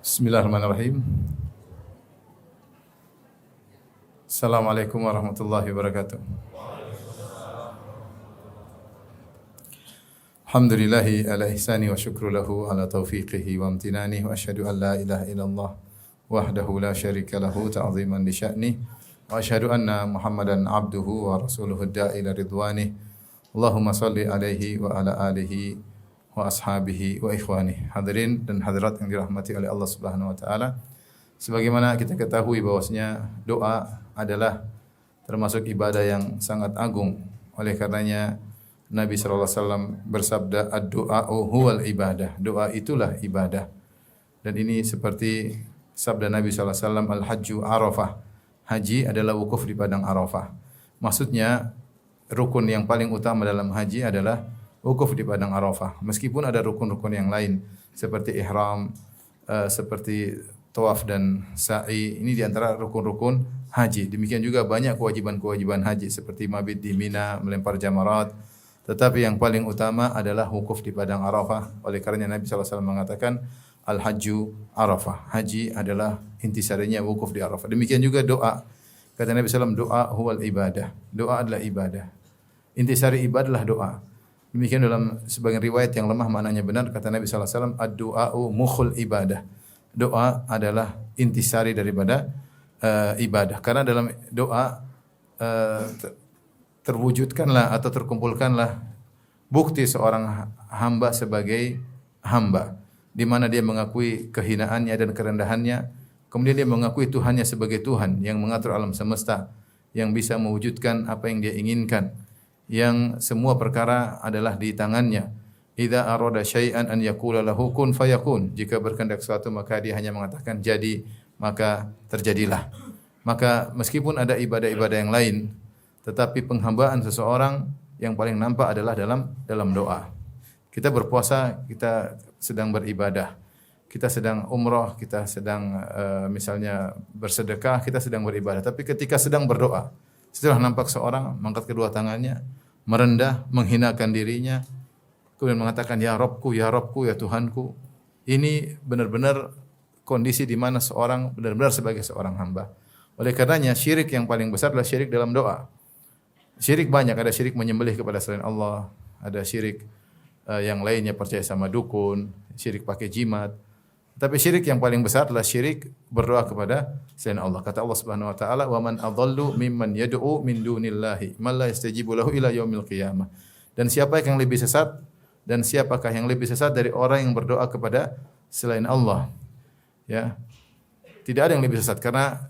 Bismillahirrahmanirrahim. Assalamualaikum warahmatullahi wabarakatuh. Alhamdulillahi ala ihsani wa syukru lahu ala taufiqihi wa amtinani wa asyhadu an la ilaha illallah wahdahu la syarika lahu ta'ziman li sya'ni wa asyhadu anna Muhammadan abduhu wa rasuluhu da'ila ridwani. Allahumma salli alaihi wa ala alihi wa ashabihi wa ikhwani. Hadirin dan hadirat yang dirahmati oleh Allah Subhanahu wa taala. Sebagaimana kita ketahui bahwasanya doa adalah termasuk ibadah yang sangat agung. Oleh karenanya Nabi sallallahu alaihi wasallam bersabda, "Ad-du'a'u huwal ibadah." Doa itulah ibadah. Dan ini seperti sabda Nabi sallallahu alaihi wasallam, "Al-hajju Arafah." Haji adalah wukuf di padang Arafah. Maksudnya rukun yang paling utama dalam haji adalah wukuf di padang Arafah. Meskipun ada rukun-rukun yang lain seperti ihram, seperti tawaf dan sa'i, ini di antara rukun-rukun haji. Demikian juga banyak kewajiban-kewajiban haji seperti mabit di Mina, melempar jamarat. Tetapi yang paling utama adalah wukuf di padang Arafah. Oleh karena Nabi sallallahu alaihi wasallam mengatakan al-hajju Arafah. Haji adalah intisarinya wukuf di Arafah. Demikian juga doa. Kata Nabi sallallahu alaihi wasallam, doa huwal ibadah. Doa adalah ibadah. Intisari ibadah adalah doa. Demikian dalam sebagian riwayat yang lemah maknanya benar, kata Nabi sallallahu alaihi wasallam, ad-du'a'u mukhul ibadah. Doa adalah intisari daripada ibadah. Karena dalam doa terwujudkanlah atau terkumpulkanlah bukti seorang hamba sebagai hamba, di mana dia mengakui kehinaannya dan kerendahannya, kemudian dia mengakui Tuhannya sebagai Tuhan yang mengatur alam semesta, yang bisa mewujudkan apa yang dia inginkan, yang semua perkara adalah di tangannya. Idza arada syai'an an yaqula lahu kun fayakun. Jika berkehendak sesuatu maka dia hanya mengatakan jadi, maka terjadilah. Maka meskipun ada ibadah-ibadah yang lain, tetapi penghambaan seseorang yang paling nampak adalah dalam doa. Kita berpuasa, kita sedang beribadah. Kita sedang umrah, kita sedang misalnya bersedekah, kita sedang beribadah. Tapi ketika sedang berdoa, setelah nampak seorang mengangkat kedua tangannya, merendah, menghinakan dirinya, kemudian mengatakan ya Rabbku, ya Rabbku, ya Tuhanku. Ini benar-benar kondisi di mana seorang benar-benar sebagai seorang hamba. Oleh karenanya syirik yang paling besar adalah syirik dalam doa. Syirik banyak, ada syirik menyembelih kepada selain Allah, ada syirik yang lainnya percaya sama dukun, syirik pakai jimat. Tapi syirik yang paling besar adalah syirik berdoa kepada selain Allah. Kata Allah Subhanahu wa taala, "Wa man adhallu mimman yad'u min dunillahi man la yastajibu lahu ila yaumil qiyamah." Dan siapa yang lebih sesat, dan siapakah yang lebih sesat dari orang yang berdoa kepada selain Allah? Ya. Tidak ada yang lebih sesat karena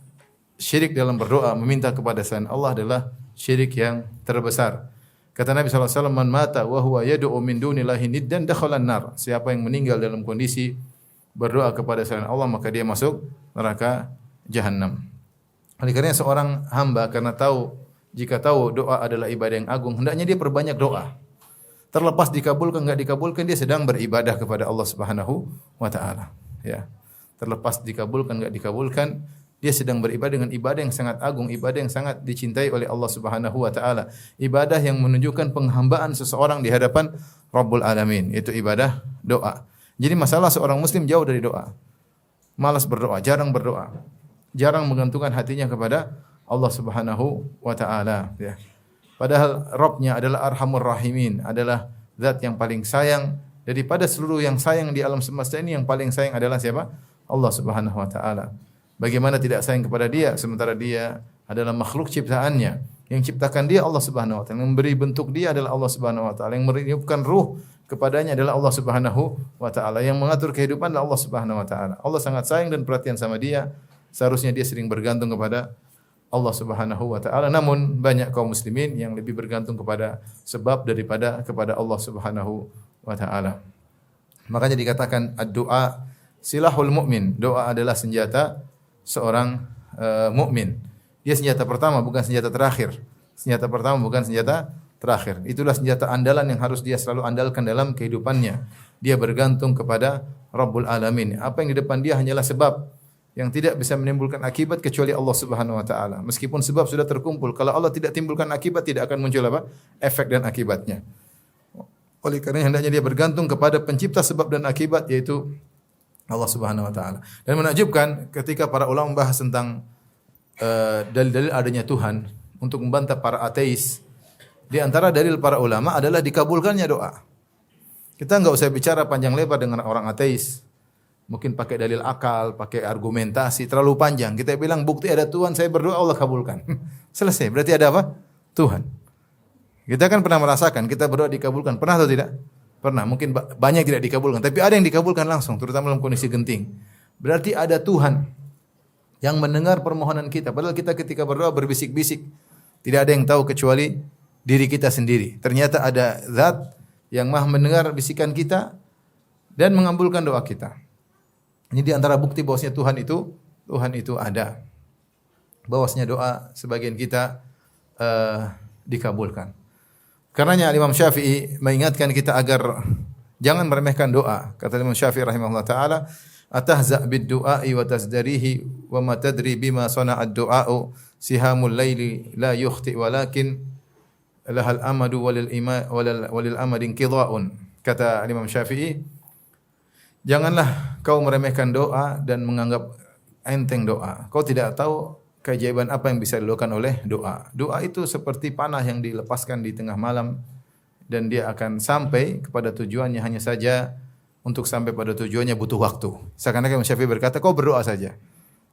syirik dalam berdoa meminta kepada selain Allah adalah syirik yang terbesar. Kata Nabi sallallahu alaihi wasallam, "Man mata wa huwa yad'u min dunillahi niddan dakhalan nar." Siapa yang meninggal dalam kondisi berdoa kepada selain Allah maka dia masuk neraka jahanam. Oleh karena seorang hamba jika tahu doa adalah ibadah yang agung, hendaknya dia perbanyak doa. Terlepas dikabulkan enggak dikabulkan, dia sedang beribadah kepada Allah Subhanahu wa taala, ya. Terlepas dikabulkan enggak dikabulkan, dia sedang beribadah dengan ibadah yang sangat agung, ibadah yang sangat dicintai oleh Allah Subhanahu wa taala. Ibadah yang menunjukkan penghambaan seseorang di hadapan Rabbul Alamin, itu ibadah doa. Jadi masalah seorang muslim jauh dari doa. Malas berdoa, jarang berdoa. Jarang menggantungkan hatinya kepada Allah Subhanahu wa taala, ya. Padahal Rabb-nya adalah Arhamur Rahimin, adalah zat yang paling sayang daripada seluruh yang sayang di alam semesta ini. Yang paling sayang adalah siapa? Allah Subhanahu wa taala. Bagaimana tidak sayang kepada dia sementara dia adalah makhluk ciptaannya. Yang ciptakan dia Allah Subhanahu wa taala, yang memberi bentuk dia adalah Allah Subhanahu wa taala, yang meniupkan ruh kepadanya adalah Allah Subhanahu wa taala, yang mengatur kehidupan adalah Allah Subhanahu wa taala. Allah sangat sayang dan perhatian sama dia. Seharusnya dia sering bergantung kepada Allah Subhanahu wa taala. Namun banyak kaum muslimin yang lebih bergantung kepada sebab daripada kepada Allah Subhanahu wa taala. Makanya dikatakan ad-du'a silahul mu'min. Doa adalah senjata seorang mukmin. Dia senjata pertama bukan senjata terakhir. Senjata pertama bukan senjata terakhir. Itulah senjata andalan yang harus dia selalu andalkan dalam kehidupannya. Dia bergantung kepada Rabbul Alamin. Apa yang di depan dia hanyalah sebab yang tidak bisa menimbulkan akibat kecuali Allah Subhanahu wa taala. Meskipun sebab sudah terkumpul, kalau Allah tidak timbulkan akibat tidak akan muncul apa? Efek dan akibatnya. Oleh karena hendaknya dia bergantung kepada pencipta sebab dan akibat, yaitu Allah Subhanahu wa taala. Dan menakjubkan ketika para ulama membahas tentang dalil-dalil adanya Tuhan untuk membantah para ateis. Di antara dalil para ulama adalah dikabulkannya doa. Kita enggak usah bicara panjang lebar dengan orang ateis. Mungkin pakai dalil akal, pakai argumentasi terlalu panjang. Kita bilang bukti ada Tuhan, saya berdoa Allah kabulkan. Selesai. Berarti ada apa? Tuhan. Kita kan pernah merasakan kita berdoa dikabulkan. Pernah atau tidak? Pernah. Mungkin banyak tidak dikabulkan, tapi ada yang dikabulkan langsung, terutama dalam kondisi genting. Berarti ada Tuhan yang mendengar permohonan kita. Padahal kita ketika berdoa berbisik-bisik. Tidak ada yang tahu kecuali diri kita sendiri. Ternyata ada zat yang maha mendengar bisikan kita dan mengabulkan doa kita. Ini di antara bukti bahwasanya Tuhan itu ada. Bahwasanya doa sebagian kita dikabulkan. Karenanya Imam Syafi'i mengingatkan kita agar jangan meremehkan doa. Kata Imam Syafi'i rahimahullah taala, "Atahza' bid-du'a'i wa tasdarihi wa ma tadri bima sana'a ad-du'a'u sihamul laili la yukhti walakin lahal amadu walil amadin qidha'un." Kata Imam Syafi'i, janganlah kau meremehkan doa dan menganggap enteng doa. Kau tidak tahu keajaiban apa yang bisa dilakukan oleh doa. Doa itu seperti panah yang dilepaskan di tengah malam dan dia akan sampai kepada tujuannya, hanya saja untuk sampai pada tujuannya butuh waktu. Seakan-akan Imam Syafi'i berkata, kau berdoa saja.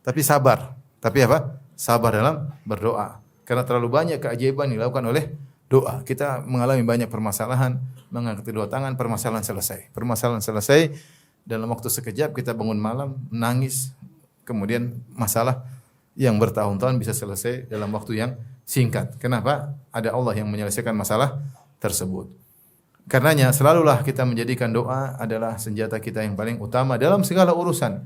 Tapi sabar. Tapi apa? Sabar dalam berdoa. Karena terlalu banyak keajaiban yang dilakukan oleh doa. Kita mengalami banyak permasalahan, mengangkat kedua tangan, permasalahan selesai. Permasalahan selesai dalam waktu sekejap, kita bangun malam, menangis, kemudian masalah yang bertahun-tahun bisa selesai dalam waktu yang singkat. Kenapa? Ada Allah yang menyelesaikan masalah tersebut. Karenanya selalulah kita menjadikan doa adalah senjata kita yang paling utama dalam segala urusan.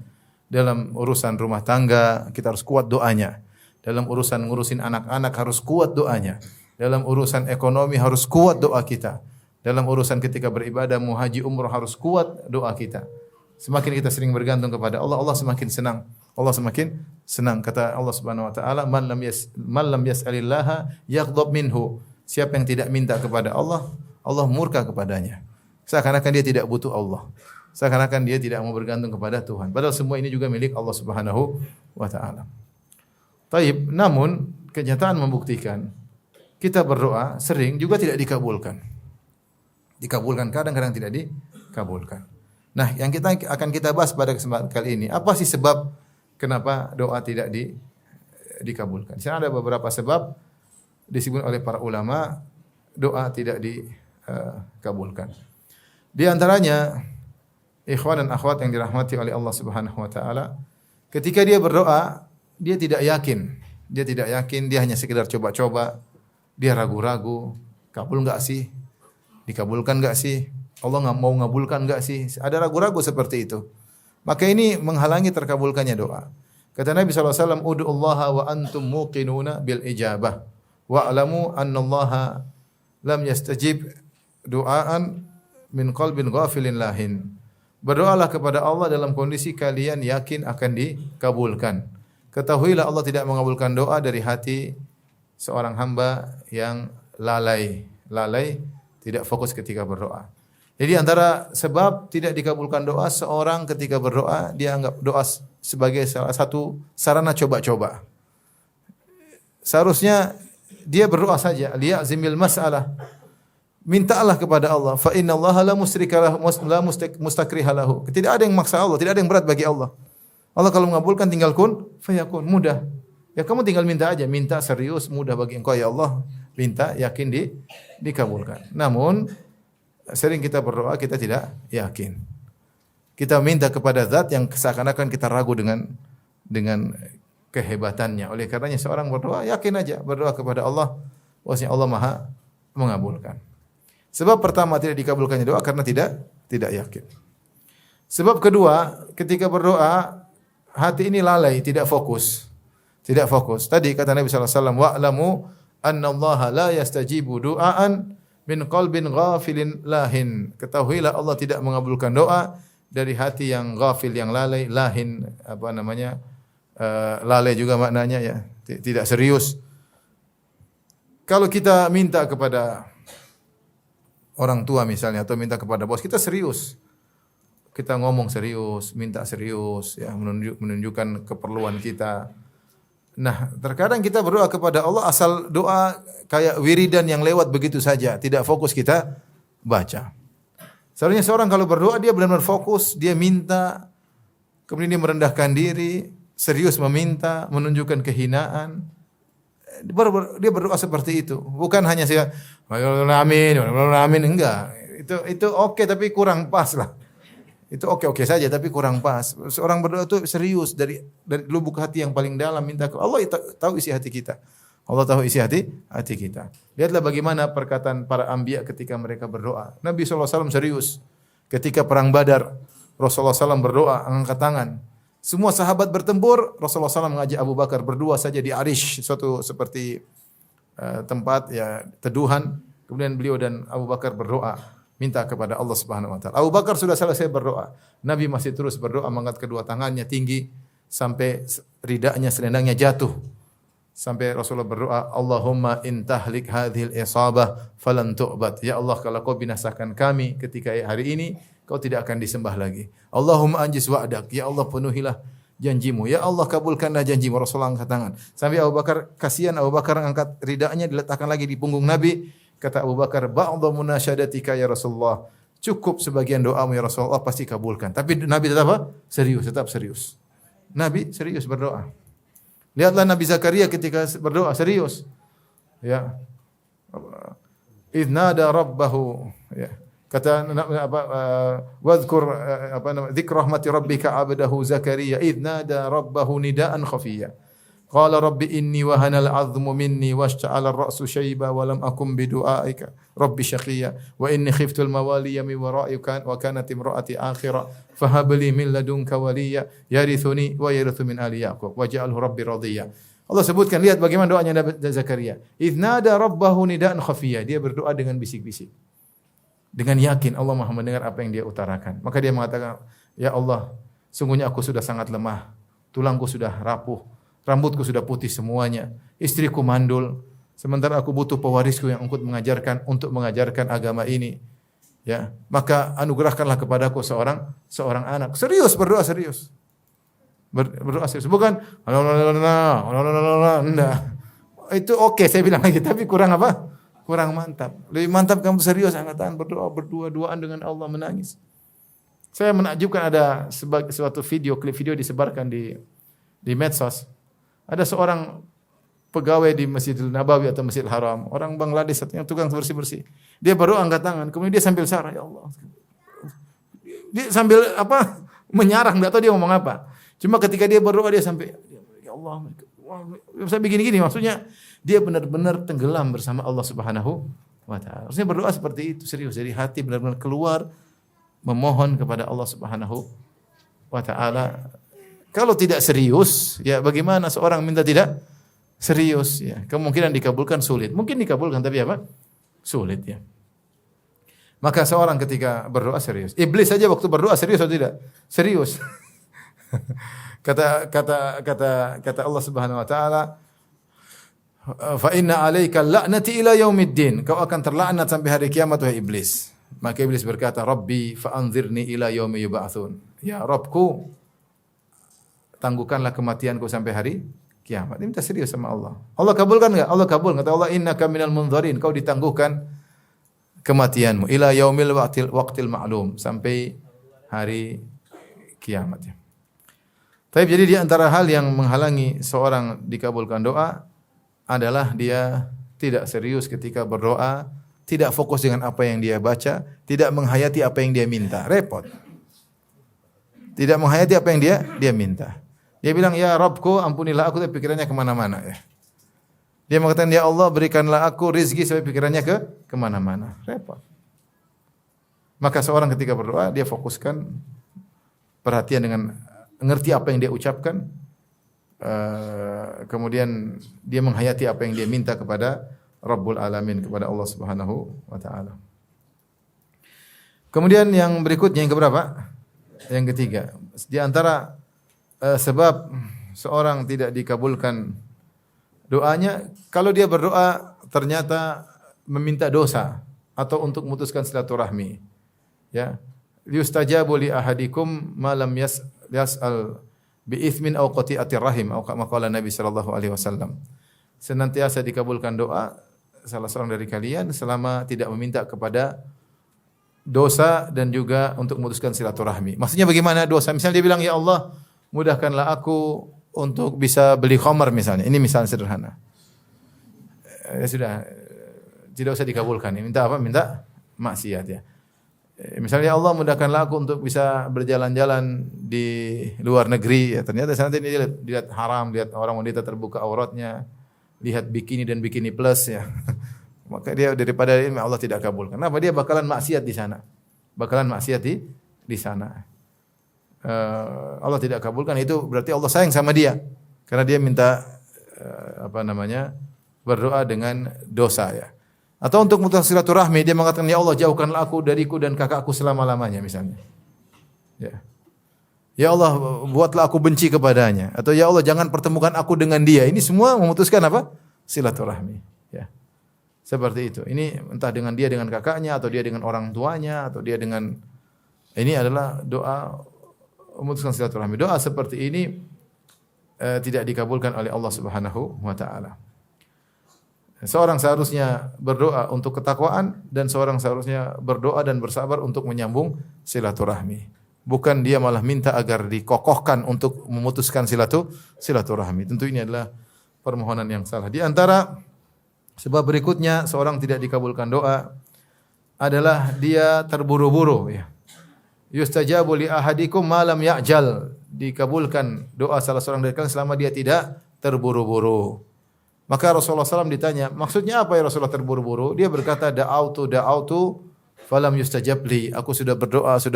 Dalam urusan rumah tangga kita harus kuat doanya. Dalam urusan ngurusin anak-anak harus kuat doanya. Dalam urusan ekonomi harus kuat doa kita. Dalam urusan ketika beribadah mau haji umrah harus kuat doa kita. Semakin kita sering bergantung kepada Allah, Allah semakin senang. Allah semakin senang. Kata Allah Subhanahu wa taala, man lam yas'alillaha yaghdab minhu. Siapa yang tidak minta kepada Allah, Allah murka kepadanya. Seakan-akan dia tidak butuh Allah. Seakan-akan dia tidak mau bergantung kepada Tuhan. Padahal semua ini juga milik Allah Subhanahu wa taala. Taib, namun kenyataan membuktikan kita berdoa sering juga tidak dikabulkan. Dikabulkan kadang-kadang tidak dikabulkan. Nah, yang akan kita bahas pada kesempatan kali ini, apa sih sebab kenapa doa tidak dikabulkan? Di sana ada beberapa sebab disebut oleh para ulama doa tidak dikabulkan. Di antaranya ikhwan dan akhwat yang dirahmati oleh Allah Subhanahu wa taala, ketika dia berdoa, dia tidak yakin. Dia tidak yakin, dia hanya sekedar coba-coba. Dia ragu-ragu, kabul enggak sih? Dikabulkan enggak sih? Allah enggak mau ngabulkan enggak sih? Ada ragu-ragu seperti itu. Maka ini menghalangi terkabulkannya doa. Kata Nabi sallallahu alaihi wasallam, "Ud'ullaha wa antum muqinuna bil ijabah. Wa'lamu annallaha lam yastajib du'aan min qalbin ghafilin lahin." Berdoalah kepada Allah dalam kondisi kalian yakin akan dikabulkan. Ketahuilah Allah tidak mengabulkan doa dari hati seorang hamba yang lalai, tidak fokus ketika berdoa. Jadi antara sebab tidak dikabulkan doa seorang ketika berdoa, dia anggap doa sebagai salah satu sarana coba-coba. Seharusnya dia berdoa saja, liya'zimil mas'alah. Mintalah kepada Allah, fa innallaha la mustakriha lahu. Tidak ada yang maksa Allah, tidak ada yang berat bagi Allah. Allah kalau mengabulkan tinggal kun fayakun, mudah. Ya kamu tinggal minta aja, minta serius, mudah bagi engkau ya Allah. Minta yakin dikabulkan. Namun sering kita berdoa kita tidak yakin. Kita minta kepada zat yang seakan-akan kita ragu dengan kehebatannya. Oleh karenanya seorang berdoa yakin aja, berdoa kepada Allah, bahwasanya Allah Maha mengabulkan. Sebab pertama tidak dikabulkannya doa karena tidak yakin. Sebab kedua, ketika berdoa hati ini lalai, tidak fokus. Tidak fokus. Tadi kata Nabi sallallahu alaihi wasallam, "Wa'lamu annallaha la yastajibu du'aan min qalbin ghafilin lahin." Ketahuilah Allah tidak mengabulkan doa dari hati yang ghafil, yang lalai, lahin lalai juga maknanya ya, tidak serius. Kalau kita minta kepada orang tua misalnya atau minta kepada bos, kita serius. kita ngomong serius, minta serius, ya menunjukkan keperluan kita. Nah, terkadang kita berdoa kepada Allah asal doa kayak wiridan yang lewat begitu saja, tidak fokus kita baca. Seharusnya seorang kalau berdoa dia benar-benar fokus, dia minta, kemudian dia merendahkan diri, serius meminta, menunjukkan kehinaan. Dia berdoa seperti itu, bukan hanya saya amin, amin, enggak. Itu oke tapi kurang pas lah. Itu oke saja tapi kurang pas. Seorang berdoa itu serius dari lubuk hati yang paling dalam minta ke Allah, tahu isi hati kita. Allah tahu isi hati kita. Lihatlah bagaimana perkataan para anbiya ketika mereka berdoa. Nabi SAW serius. Ketika perang Badar, Rasulullah SAW berdoa, angkat tangan. Semua sahabat bertempur, Rasulullah SAW mengajak Abu Bakar berdua saja di Arish, suatu seperti tempat ya teduhan. Kemudian beliau dan Abu Bakar berdoa, minta kepada Allah Subhanahu wa taala. Abu Bakar sudah selesai berdoa. Nabi masih terus berdoa, mengangkat kedua tangannya tinggi sampai ridanya, selendangnya jatuh. Sampai Rasulullah berdoa, Allahumma in tahlik hadhil isabah falan tu'bad. Ya Allah, kalau kau binasakan kami ketika hari ini, kau tidak akan disembah lagi. Allahumma anjis wa'dak. Ya Allah, penuhilah janjimu. Ya Allah, kabulkanlah janjimu. Rasulullah angkat tangan. Sampai Abu Bakar, kasihan Abu Bakar angkat ridanya, diletakkan lagi di punggung Nabi. Kata Abu Bakar, ba'dha munasyadatika ya Rasulullah. Cukup sebagian doamu ya Rasulullah, pasti kabulkan. Tapi Nabi tetap apa? Tetap serius. Nabi serius berdoa. Lihatlah Nabi Zakaria ketika berdoa serius. Ya. Idnada rabbahu, ya. Kata apa wadhkur dzikr rahmati rabbika 'abdahu Zakaria idnada rabbahu nidaan khafiyya. Qala rabbi inni wahanal 'azmu minni washta'ala ar-ra'su shayba wa lam akum bidu'aika rabbi shaqiyya wa inni khiftul mawaliya min wara'i wa kanat imra'ati akhira fahab li min ladunka waliya yarithuni wa yarithu min ali yaqub waj'alhu rabbi radiyya. Allah sebutkan, lihat bagaimana doanya Nabi Zakaria. Idnada rabbahu nidaan khafiyya, dia berdoa dengan bisik-bisik. Dengan yakin Allah Maha mendengar apa yang dia utarakan. Maka dia mengatakan, ya Allah, sungguhnya aku sudah sangat lemah, tulangku sudah rapuh, rambutku sudah putih semuanya, istriku mandul, sementara aku butuh pewarisku yang untuk mengajarkan agama ini. Ya, maka anugerahkanlah kepadaku seorang anak. Serius, berdoa serius. Berdoa serius. Bukan enggak. Itu oke saya bilang lagi, tapi kurang apa? Kurang mantap. Lebih mantap kamu serius angkat tangan berdoa, berdua-duaan dengan Allah, menangis. Saya menakjubkan ada suatu klip video disebarkan di medsos. Ada seorang pegawai di Masjidil Nabawi atau Masjidil Haram, orang Bangladesh yang tukang bersih-bersih. Dia berdoa angkat tangan, kemudian dia sambil sarah, ya Allah. Dia sambil menyarah, enggak tahu dia ngomong apa. Cuma ketika dia berdoa dia sampai, ya Allah, saya begini-gini, maksudnya dia benar-benar tenggelam bersama Allah Subhanahu wa taala. Harusnya berdoa seperti itu, serius dari hati, benar-benar keluar memohon kepada Allah Subhanahu wa taala. Kalau tidak serius, ya bagaimana seorang minta tidak serius, ya. Kemungkinan dikabulkan sulit. Mungkin dikabulkan tapi apa? Sulit, ya. Maka seorang ketika berdoa serius. Iblis saja waktu berdoa serius atau tidak? Serius. kata Allah Subhanahu wa taala, fa inna 'alaika la'nati ila yaumiddin. Kau akan terlaknat sampai hari kiamat wahai iblis. Maka iblis berkata, Rabbi fa anzirni ila yaumi yub'atsun. Ya Rabbku, tangguhkanlah kematianku sampai hari kiamat. Dia minta serius sama Allah. Allah kabulkan enggak? Allah kabul. Kata Allah, innaka minal munzarin. Kau ditangguhkan kematianmu ila yaumil waqtil ma'lum, sampai hari kiamat. Tapi jadi di antara hal yang menghalangi seorang dikabulkan doa adalah dia tidak serius ketika berdoa, tidak fokus dengan apa yang dia baca, tidak menghayati apa yang dia minta. Repot. Tidak menghayati apa yang dia minta. Dia bilang, ya Rabbku, ampunilah aku, tapi pikirannya kemana-mana. Ya. Dia mengatakan, ya Allah, berikanlah aku rizki, sampai pikirannya kemana-mana. Repot. Maka seorang ketika berdoa, dia fokuskan perhatian dengan ngerti apa yang dia ucapkan, kemudian dia menghayati apa yang dia minta kepada Rabbul Alamin, kepada Allah Subhanahu wa taala. Kemudian yang berikutnya, yang keberapa? Yang ketiga. Di antara sebab seorang tidak dikabulkan doanya, kalau dia berdoa ternyata meminta dosa atau untuk memutuskan silaturahmi. Ya. yustajabu li ahadikum ma lam yas'al bi itsmin aw qati'atir rahim atau kama qala Nabi sallallahu alaihi wasallam. Senantiasa dikabulkan doa salah seorang dari kalian selama tidak meminta kepada dosa dan juga untuk memutuskan silaturahmi. Maksudnya bagaimana dosa? Misalnya dia bilang, "Ya Allah, mudahkanlah aku untuk bisa beli khamar," misalnya. Ini misal sederhana. Ya sudah, tidak usah dikabulkan. Minta apa? Minta maksiat ya. Misalnya, "Ya Allah, mudahkanlah aku untuk bisa berjalan-jalan di luar negeri." Ya, ternyata nanti dia lihat haram, lihat orang wanita terbuka auratnya, lihat bikini dan bikini plus ya. Maka dia daripada ini Allah tidak kabulkan. Kenapa? Dia bakalan maksiat di sana. Bakalan maksiat di sana. Allah tidak kabulkan, itu berarti Allah sayang sama dia. Karena dia minta berdoa dengan dosa ya. Atau untuk memutuskan silaturahmi, dia mengatakan, "Ya Allah, jauhkanlah aku dariku dan kakakku selama-lamanya," misalnya. Ya. "Ya Allah, buatlah aku benci kepadanya." Atau, "Ya Allah, jangan pertemukan aku dengan dia." Ini semua memutuskan apa? Silaturahmi. Ya. Seperti itu. Ini entah dengan dia dengan kakaknya, atau dia dengan orang tuanya, atau dia dengan... Ini adalah doa memutuskan silaturahmi. Doa seperti ini tidak dikabulkan oleh Allah Subhanahu wa taala. Seorang seharusnya berdoa untuk ketakwaan dan seorang seharusnya berdoa dan bersabar untuk menyambung silaturahmi. Bukan dia malah minta agar dikokohkan untuk memutuskan silaturahmi. Tentu ini adalah permohonan yang salah. Di antara sebab berikutnya seorang tidak dikabulkan doa adalah dia terburu-buru ya. Yustajabu li ahadikum ma lam ya'jal. Dikabulkan doa salah seorang dari kalian selama dia tidak terburu-buru. Maka Rasulullah SAW ditanya, maksudnya apa ya Rasulullah terburu-buru? Dia berkata, da'autu, falam yustajab li. Aku sudah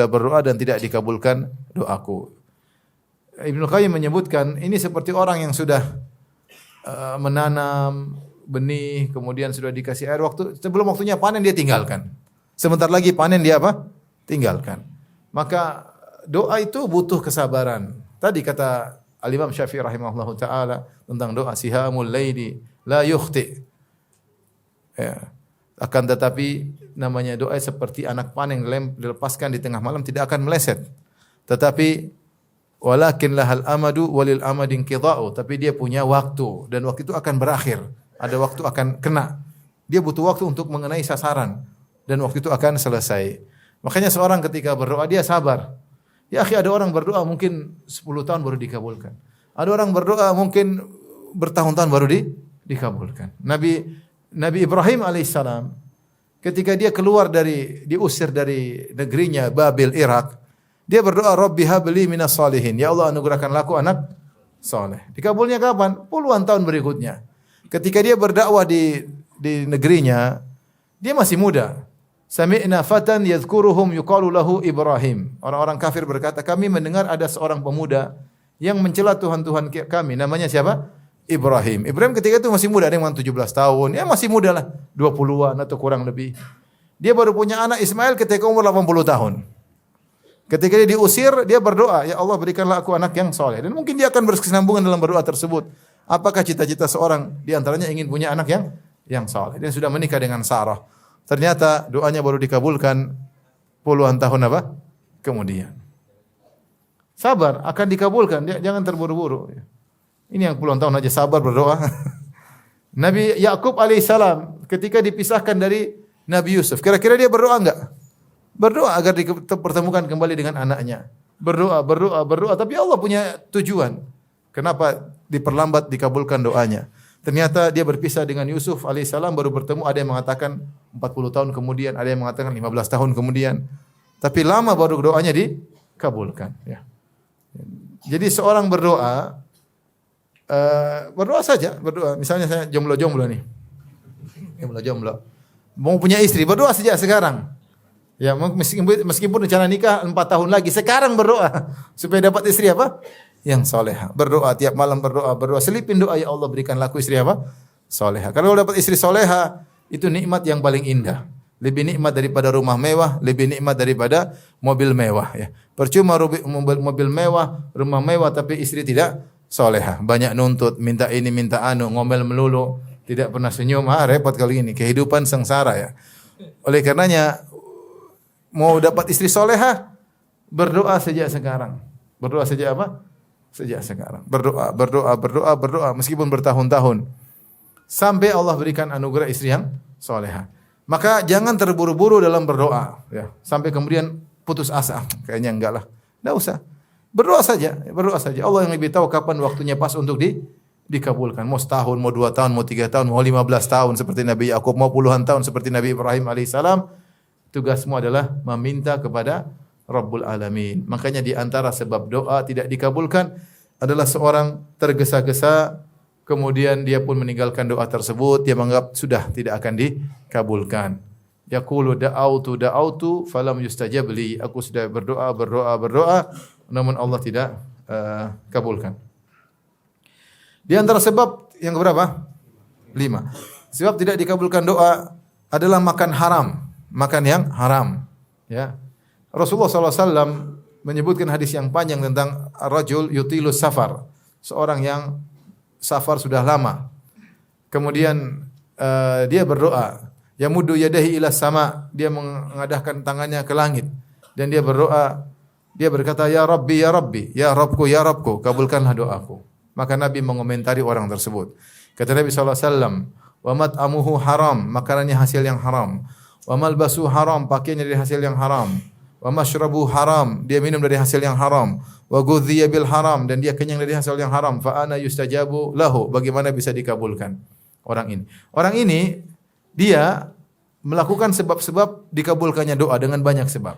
berdoa dan tidak dikabulkan doaku. Ibnu Qayyim menyebutkan, ini seperti orang yang sudah menanam benih, kemudian sudah dikasih air, sebelum waktunya panen dia tinggalkan. Sebentar lagi panen dia apa? Tinggalkan. Maka doa itu butuh kesabaran. Tadi kata Al-Imam Syafi'i rahimahullahu taala tentang doa sihamul laili la yukhti. Ya. Akan tetapi namanya doa seperti anak panah yang dilepaskan di tengah malam tidak akan meleset. Tetapi walakin lahal amadu walil amadin qida'u, tapi dia punya waktu dan waktu itu akan berakhir. Ada waktu akan kena. Dia butuh waktu untuk mengenai sasaran dan waktu itu akan selesai. Makanya seorang ketika berdoa dia sabar. Ya akhi, ada orang berdoa mungkin 10 tahun baru dikabulkan. Ada orang berdoa mungkin bertahun-tahun baru dikabulkan. Nabi Ibrahim alaihissalam ketika dia diusir dari negerinya Babil, Irak, dia berdoa, "Rabbi habli minas salihin." Ya Allah, anugerahkanlah aku anak saleh. Dikabulnya kapan? Puluhan tahun berikutnya. Ketika dia berdakwah di negerinya, dia masih muda. Sami'na fatan yadhkuruhum yuqalu lahu Ibrahim. Orang-orang kafir berkata, kami mendengar ada seorang pemuda yang mencela Tuhan-Tuhan kami. Namanya siapa? Ibrahim. Ibrahim ketika itu masih muda, ada yang 17 tahun. Ya masih muda lah, 20-an atau kurang lebih. Dia baru punya anak Ismail ketika umur 80 tahun. Ketika dia diusir, dia berdoa, "Ya Allah, berikanlah aku anak yang soleh." Dan mungkin dia akan berkesinambungan dalam berdoa tersebut. Apakah cita-cita seorang di antaranya ingin punya anak yang soleh? Dia sudah menikah dengan Sarah. Ternyata doanya baru dikabulkan puluhan tahun apa? Kemudian. Sabar, akan dikabulkan. Jangan terburu-buru. Ini yang puluhan tahun aja sabar berdoa. Nabi Yakub alaihissalam ketika dipisahkan dari Nabi Yusuf, kira-kira dia berdoa enggak? Berdoa agar dipertemukan kembali dengan anaknya. Berdoa. Tapi Allah punya tujuan. Kenapa diperlambat dikabulkan doanya? Ternyata dia berpisah dengan Yusuf alaihissalam baru bertemu, ada yang mengatakan 40 tahun kemudian, ada yang mengatakan 15 tahun kemudian. Tapi lama baru doanya dikabulkan. Ya. Jadi seorang berdoa saja. Misalnya saya jomblo nih. Jomblo. Mau punya istri, berdoa saja sekarang. Ya, meskipun rencana nikah 4 tahun lagi, sekarang berdoa supaya dapat istri apa? Yang soleha. Berdoa tiap malam, berdoa. Selipin doa, "Ya Allah, berikanlah aku istri apa? Soleha." Karena kalau dapat istri soleha, itu nikmat yang paling indah. Lebih nikmat daripada rumah mewah, lebih nikmat daripada mobil mewah. Ya. Percuma mobil mewah, rumah mewah, tapi istri tidak soleha. Banyak nuntut, minta ini, minta anu, ngomel melulu, tidak pernah senyum. Repot kali ini. Kehidupan sengsara ya. Oleh karenanya, mau dapat istri soleha, Berdoa sejak sekarang. Berdoa sejak apa? Sejak sekarang. Berdoa meskipun bertahun-tahun. Sampai Allah berikan anugerah istri yang solehah. Maka jangan terburu-buru dalam berdoa, ya. Sampai kemudian putus asa. Kayaknya enggak lah. Enggak usah. Berdoa saja, berdoa saja. Allah yang lebih tahu kapan waktunya pas untuk dikabulkan. Mau setahun, mau 2 tahun, mau 3 tahun, mau 15 tahun seperti Nabi Yakub, mau puluhan tahun seperti Nabi Ibrahim alaihissalam. Tugasmu adalah meminta kepada Rabbul Alamin. Makanya di antara sebab doa tidak dikabulkan adalah seorang tergesa-gesa, kemudian dia pun meninggalkan doa tersebut, dia menganggap sudah tidak akan dikabulkan. Yaqulu da'autu falam yustajab li. Aku sudah berdoa, namun Allah tidak kabulkan. Di antara sebab yang berapa? 5. Sebab tidak dikabulkan doa adalah makan haram, makan yang haram, ya. Rasulullah SAW menyebutkan hadis yang panjang tentang rajul yutilu safar, seorang yang safar sudah lama. Kemudian dia berdoa, yamuddu yadahi ila sama, dia mengadahkan tangannya ke langit dan dia berdoa, dia berkata ya Rabbi ya Rabbi, ya Rabbku, kabulkanlah doaku. Maka Nabi mengomentari orang tersebut. Kata Nabi SAW, wa mat'amuhu haram, makanannya hasil yang haram. Wa malbasu haram, pakaiannya dari hasil yang haram. Wa mashrabu haram, dia minum dari hasil yang haram. Wa ghudhiya bil haram, dan dia kenyang dari hasil yang haram. Fa ana yustajabu lahu, bagaimana bisa dikabulkan orang ini? Orang ini dia melakukan sebab-sebab dikabulkannya doa dengan banyak sebab.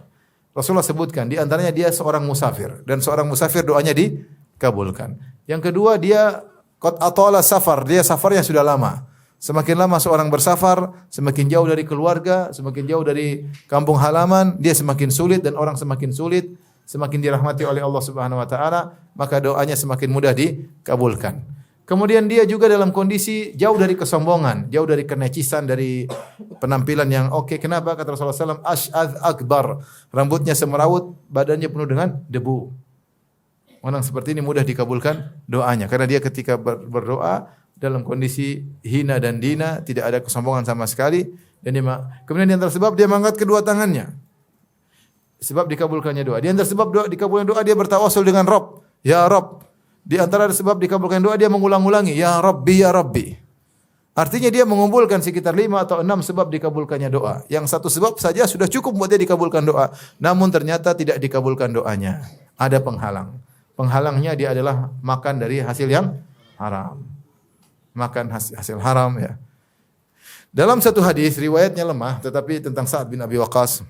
Rasulullah sebutkan di antaranya dia seorang musafir dan seorang musafir doanya dikabulkan. Yang kedua dia qad atala safar, dia safarnya sudah lama. Semakin lama seorang bersafar, semakin jauh dari keluarga, semakin jauh dari kampung halaman, dia semakin sulit dan orang semakin sulit, semakin dirahmati oleh Allah Subhanahu wa taala, maka doanya semakin mudah dikabulkan. Kemudian dia juga dalam kondisi jauh dari kesombongan, jauh dari kenecisan, dari penampilan yang oke. Kenapa? Kata Rasulullah SAW, ash'adz akbar, rambutnya semerawut, badannya penuh dengan debu. Orang seperti ini mudah dikabulkan doanya, karena dia ketika berdoa dalam kondisi hina dan dina, tidak ada kesombongan sama sekali, dan kemudian di antara sebab dia mengangkat kedua tangannya. Sebab dikabulkannya doa. Di antara sebab dikabulkan doa dia bertawasul dengan Rabb, ya Rabb. Di antara sebab dikabulkan doa dia mengulang-ulangi, ya Rabbi ya Rabbi. Artinya dia mengumpulkan sekitar 5 atau 6 sebab dikabulkannya doa. Yang satu sebab saja sudah cukup buat dia dikabulkan doa. Namun ternyata tidak dikabulkan doanya. Ada penghalang. Penghalangnya dia adalah makan dari hasil yang haram. Makan hasil haram, ya. Dalam satu hadis riwayatnya lemah tetapi tentang Sa'ad bin Abi Waqqas,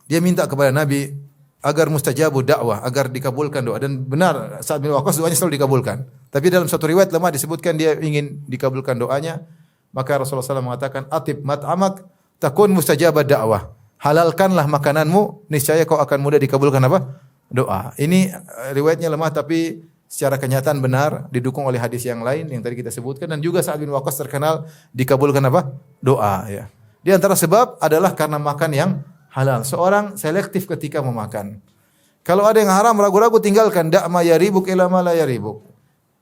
dia minta kepada Nabi agar mustajabu dakwah, agar dikabulkan doa, dan benar Sa'ad bin Waqqas doanya selalu dikabulkan. Tapi dalam satu riwayat lemah disebutkan dia ingin dikabulkan doanya, maka Rasulullah SAW mengatakan atib mat'amak takun mustajabah dakwah. Halalkanlah makananmu, niscaya kau akan mudah dikabulkan apa? Doa. Ini riwayatnya lemah tapi secara kenyataan benar, didukung oleh hadis yang lain yang tadi kita sebutkan, dan juga Sa'ad bin Waqqas terkenal dikabulkan apa? Doa, ya. Di antara sebab adalah karena makan yang halal. Seorang selektif ketika memakan. Kalau ada yang haram, ragu-ragu, tinggalkan. Da'ma yaribuk ila ma la yaribuk.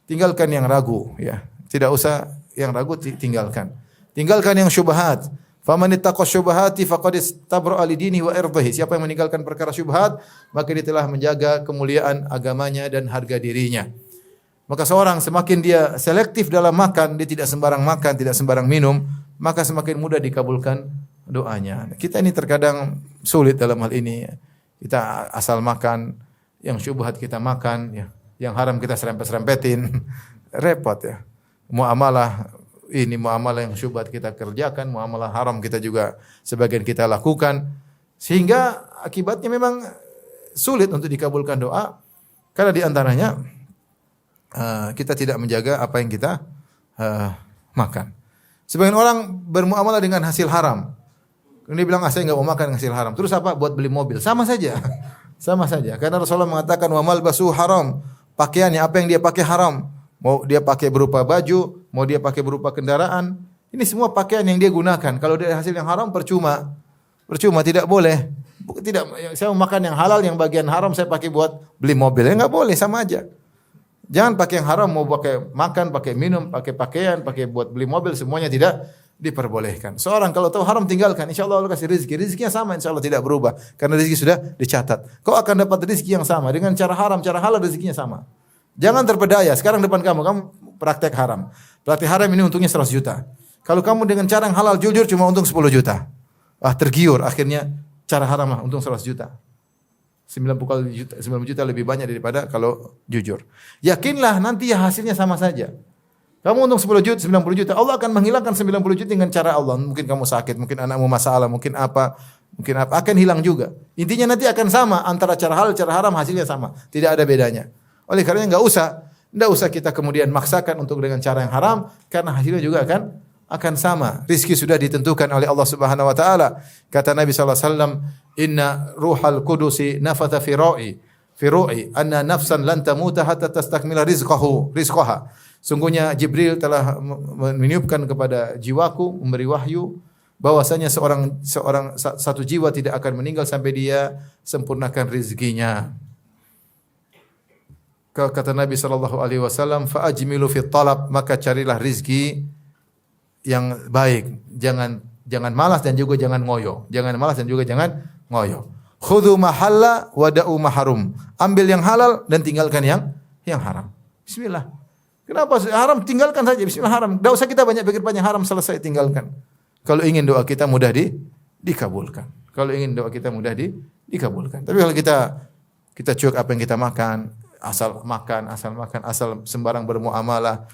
Tinggalkan yang ragu, ya. Tidak usah yang ragu, tinggalkan. Tinggalkan yang syubhat. Faman ittaqa syubhati faqad istabra'a li dinihi wa irdihi. Siapa yang meninggalkan perkara syubhat, maka dia telah menjaga kemuliaan agamanya dan harga dirinya. Maka seorang semakin dia selektif dalam makan, dia tidak sembarang makan, tidak sembarang minum, maka semakin mudah dikabulkan doanya. Kita ini terkadang sulit dalam hal ini. Kita asal makan, yang syubhat kita makan, ya. Yang haram kita serempet-serempetin. Repot, ya. Muamalah yang syubhat kita kerjakan, muamalah haram kita juga sebagian kita lakukan, sehingga akibatnya memang sulit untuk dikabulkan doa, karena di antaranya kita tidak menjaga apa yang kita makan. Sebagian orang bermuamalah dengan hasil haram. Dia bilang, saya enggak mau makan hasil haram. Terus apa? Buat beli mobil. Sama saja. Sama saja. Karena Rasulullah mengatakan wa malbasu haram. Pakaiannya apa yang dia pakai haram. Mau dia pakai berupa baju, mau dia pakai berupa kendaraan, ini semua pakaian yang dia gunakan. Kalau dari hasil yang haram percuma. Percuma, tidak boleh. Tidak, saya mau makan yang halal, yang bagian haram saya pakai buat beli mobil. Ya enggak boleh, sama aja. Jangan pakai yang haram, mau pakai makan, pakai minum, pakai pakaian, pakai buat beli mobil, semuanya tidak diperbolehkan. Seorang kalau tahu haram tinggalkan, insyaallah Allah kasih rezeki. Rezekinya sama insyaallah tidak berubah karena rezeki sudah dicatat. Kau akan dapat rezeki yang sama dengan cara haram, cara halal rezekinya sama. Jangan terpedaya. Sekarang depan kamu praktek haram. Praktek haram ini untungnya 100 juta. Kalau kamu dengan cara yang halal jujur cuma untung 10 juta. Tergiur akhirnya cara haram lah untung 100 juta. 90 juta lebih banyak daripada kalau jujur. Yakinlah nanti ya hasilnya sama saja. Kamu untung 10 juta, 90 juta. Allah akan menghilangkan 90 juta dengan cara Allah. Mungkin kamu sakit, mungkin anakmu masalah, mungkin apa akan hilang juga. Intinya nanti akan sama antara cara halal, cara haram hasilnya sama. Tidak ada bedanya. Oleh karenanya enggak usah kita kemudian maksakan untuk dengan cara yang haram karena hasilnya juga akan sama. Rizki sudah ditentukan oleh Allah Subhanahu wa taala. Kata Nabi sallallahu alaihi wasallam, "Inna ruhal qudusi nafatha fi ru'i anna nafsan lan tamuta hatta tastakmila rizqaha." Sungguhnya Jibril telah meniupkan kepada jiwaku, memberi wahyu bahwasanya satu jiwa tidak akan meninggal sampai dia sempurnakan rezekinya. Kata Nabi sallallahu alaihi wasallam, "Fa ajmilu fit talab," maka carilah rezeki yang baik. Jangan malas dan juga jangan ngoyo. Jangan malas dan juga jangan ngoyo. Khudhu mahalla wa da'u maharum. Ambil yang halal dan tinggalkan yang haram. Bismillah. Kenapa haram? Tinggalkan saja. Bismillah haram. Tidak usah kita banyak pikir banyak haram, selesai tinggalkan. Kalau ingin doa kita mudah dikabulkan. Kalau ingin doa kita mudah dikabulkan. Tapi kalau kita cuek apa yang kita makan, asal sembarang bermuamalah,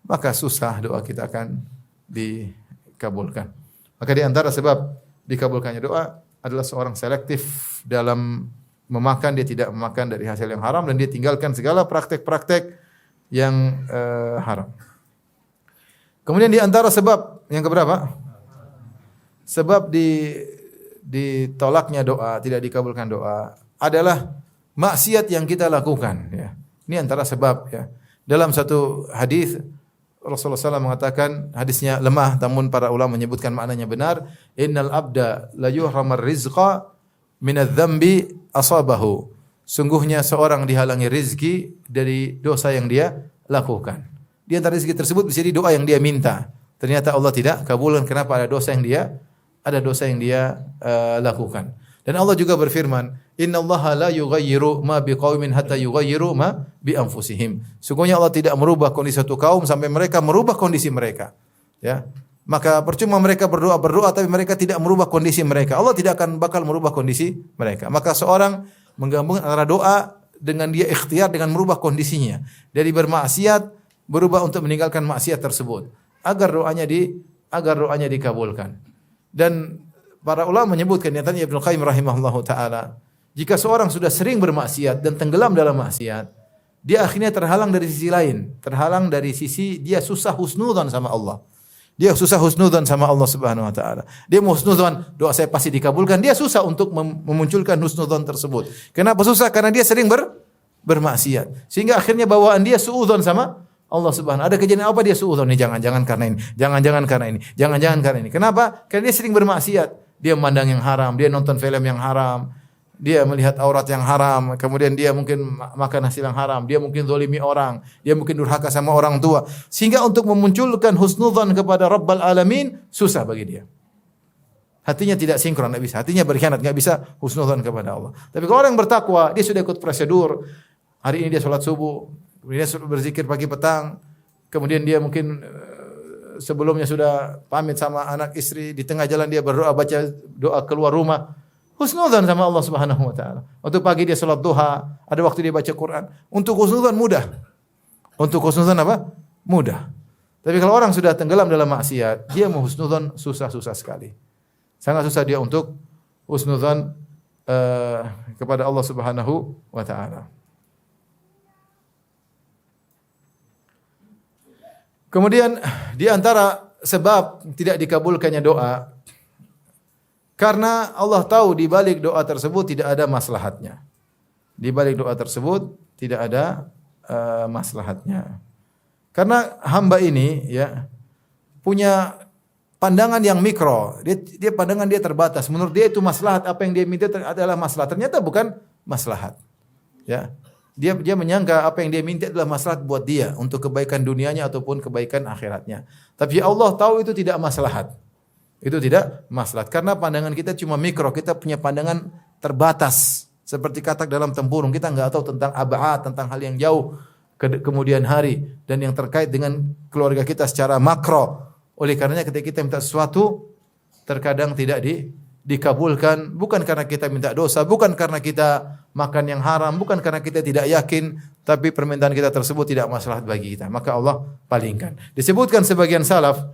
maka susah doa kita akan dikabulkan. Maka di antara sebab dikabulkannya doa adalah seorang selektif dalam memakan, dia tidak memakan dari hasil yang haram dan dia tinggalkan segala praktek-praktek yang haram. Kemudian di antara sebab yang keberapa? Sebab ditolaknya doa, tidak dikabulkan doa adalah maksiat yang kita lakukan. Ya. Ini antara sebab. Ya. Dalam satu hadis Rasulullah SAW mengatakan, hadisnya lemah, namun para ulama menyebutkan maknanya benar. Innal abda la yuhramar rizqa minadz-dzambi asabahu. Sungguhnya seorang dihalangi rezeki dari dosa yang dia lakukan. Di antara rezeki tersebut bisa jadi doa yang dia minta. Ternyata Allah tidak kabulkan. Kenapa? Ada dosa yang dia lakukan. Dan Allah juga berfirman, "Innallaha la yughayyiru ma biqaumin hatta yughayyiru ma bi anfusihim." Sungguhnya Allah tidak merubah kondisi satu kaum sampai mereka merubah kondisi mereka. Ya. Maka percuma mereka berdoa tapi mereka tidak merubah kondisi mereka. Allah tidak akan bakal merubah kondisi mereka. Maka seorang menggabungkan antara doa dengan dia ikhtiar dengan merubah kondisinya dari bermaksiat berubah untuk meninggalkan maksiat tersebut agar doanya dikabulkan. Dan para ulama menyebutkan nyatanya Ibnu Qayyim rahimahullahu taala, jika seorang sudah sering bermaksiat dan tenggelam dalam maksiat, dia akhirnya terhalang dari sisi lain, terhalang dari sisi dia susah husnudzon sama Allah. Dia susah husnudzon sama Allah Subhanahu wa taala. Dia mau husnudzon, doa saya pasti dikabulkan. Dia susah untuk memunculkan husnudzon tersebut. Kenapa susah? Karena dia sering bermaksiat. Sehingga akhirnya bawaan dia suudzon sama Allah Subhanahu. Ada kejadian apa dia suudzon? Ini jangan karena ini. Jangan karena ini. Jangan karena ini. Kenapa? Karena dia sering bermaksiat. Dia memandang yang haram, dia nonton film yang haram, dia melihat aurat yang haram, kemudian dia mungkin makan hasil yang haram, dia mungkin zalimi orang, dia mungkin durhaka sama orang tua. Sehingga untuk memunculkan husnudzan kepada Rabbal Alamin susah bagi dia. Hatinya tidak sinkron, tidak bisa. Hatinya berkhianat, tidak bisa husnudzan kepada Allah. Tapi kalau orang bertakwa, dia sudah ikut prosedur. Hari ini dia sholat subuh, kemudian dia berzikir pagi petang, kemudian dia mungkin sebelumnya sudah pamit sama anak istri, di tengah jalan dia berdoa, baca doa keluar rumah. Husnudzan sama Allah Subhanahu wa taala. Waktu pagi dia salat duha, ada waktu dia baca Quran. Untuk husnudzan mudah. Untuk husnudzan apa? Mudah. Tapi kalau orang sudah tenggelam dalam maksiat, dia mau husnudzan susah sekali. Sangat susah dia untuk husnudzan kepada Allah Subhanahu wa taala. Kemudian di antara sebab tidak dikabulkannya doa, karena Allah tahu di balik doa tersebut tidak ada maslahatnya. Di balik doa tersebut tidak ada maslahatnya. Karena hamba ini ya punya pandangan yang mikro. Dia pandangan dia terbatas. Menurut dia itu maslahat, apa yang dia minta adalah maslahat. Ternyata bukan maslahat. Ya. Dia menyangka apa yang dia minta adalah maslahat buat dia untuk kebaikan dunianya ataupun kebaikan akhiratnya. Tapi Allah tahu itu tidak maslahat. Itu tidak maslahat karena pandangan kita cuma mikro, kita punya pandangan terbatas. Seperti katak dalam tempurung, kita enggak tahu tentang ab'ad, tentang hal yang jauh kemudian hari dan yang terkait dengan keluarga kita secara makro. Oleh karenanya ketika kita minta sesuatu terkadang tidak dikabulkan, bukan karena kita minta dosa, bukan karena kita makan yang haram, bukan karena kita tidak yakin, tapi permintaan kita tersebut tidak maslahat bagi kita. Maka Allah palingkan. Disebutkan sebagian salaf,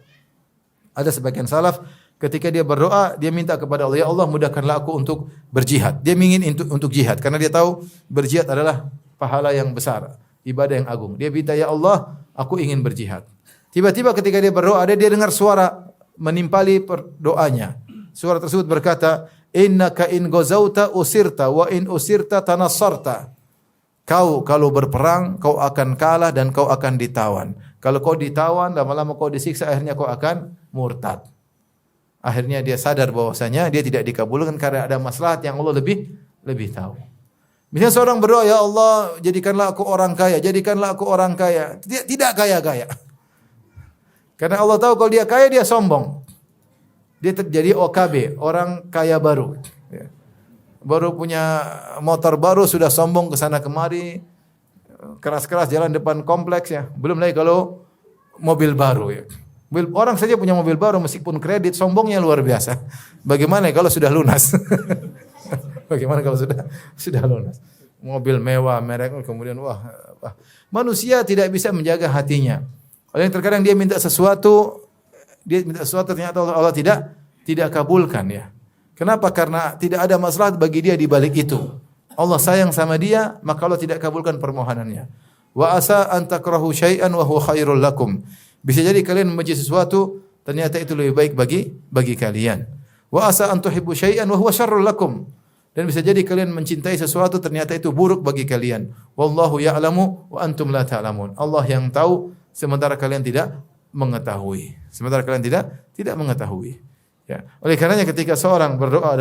ada sebagian salaf ketika dia berdoa, dia minta kepada Allah, ya Allah mudahkanlah aku untuk berjihad. Dia ingin untuk jihad karena dia tahu berjihad adalah pahala yang besar, ibadah yang agung. Dia minta, ya Allah, aku ingin berjihad. Tiba-tiba ketika dia berdoa, dia dengar suara menimpali doanya. Suara tersebut berkata, innaka in gozauta usirta wa in usirta tanassarta. Kau kalau berperang, kau akan kalah dan kau akan ditawan. Kalau kau ditawan, lama-lama kau disiksa, akhirnya kau akan murtad. Akhirnya dia sadar bahwasanya dia tidak dikabulkan karena ada maslahat yang Allah lebih tahu. Misalnya seorang berdoa, ya Allah, jadikanlah aku orang kaya, jadikanlah aku orang kaya. Tidak kaya-kaya. Karena Allah tahu kalau dia kaya, dia sombong. Dia terjadi OKB, orang kaya baru. Ya. Baru punya motor baru, sudah sombong ke sana kemari, keras-keras jalan depan kompleks ya. Belum lagi kalau mobil baru ya. Orang saja punya mobil baru meskipun kredit, sombongnya luar biasa. Bagaimana kalau sudah lunas? Bagaimana kalau sudah lunas? Mobil mewah, merek kemudian wah. Manusia tidak bisa menjaga hatinya. Oleh terkadang dia minta sesuatu ternyata Allah tidak kabulkan ya. Kenapa? Karena tidak ada maslahat bagi dia di balik itu. Allah sayang sama dia, maka Allah tidak kabulkan permohonannya. Wa asa an takrahu syai'an wa huwa khairul lakum. Bisa jadi kalian membenci sesuatu, ternyata itu lebih baik bagi kalian. Wa asa an tuhibbu syai'an wa huwa syarrul lakum. Dan bisa jadi kalian mencintai sesuatu, ternyata itu buruk bagi kalian. Wallahu ya'lamu wa antum la ta'lamun. Allah yang tahu sementara kalian tidak mengetahui. Sementara kalian tidak mengetahui. Ya. Oleh karenanya ketika seorang berdoa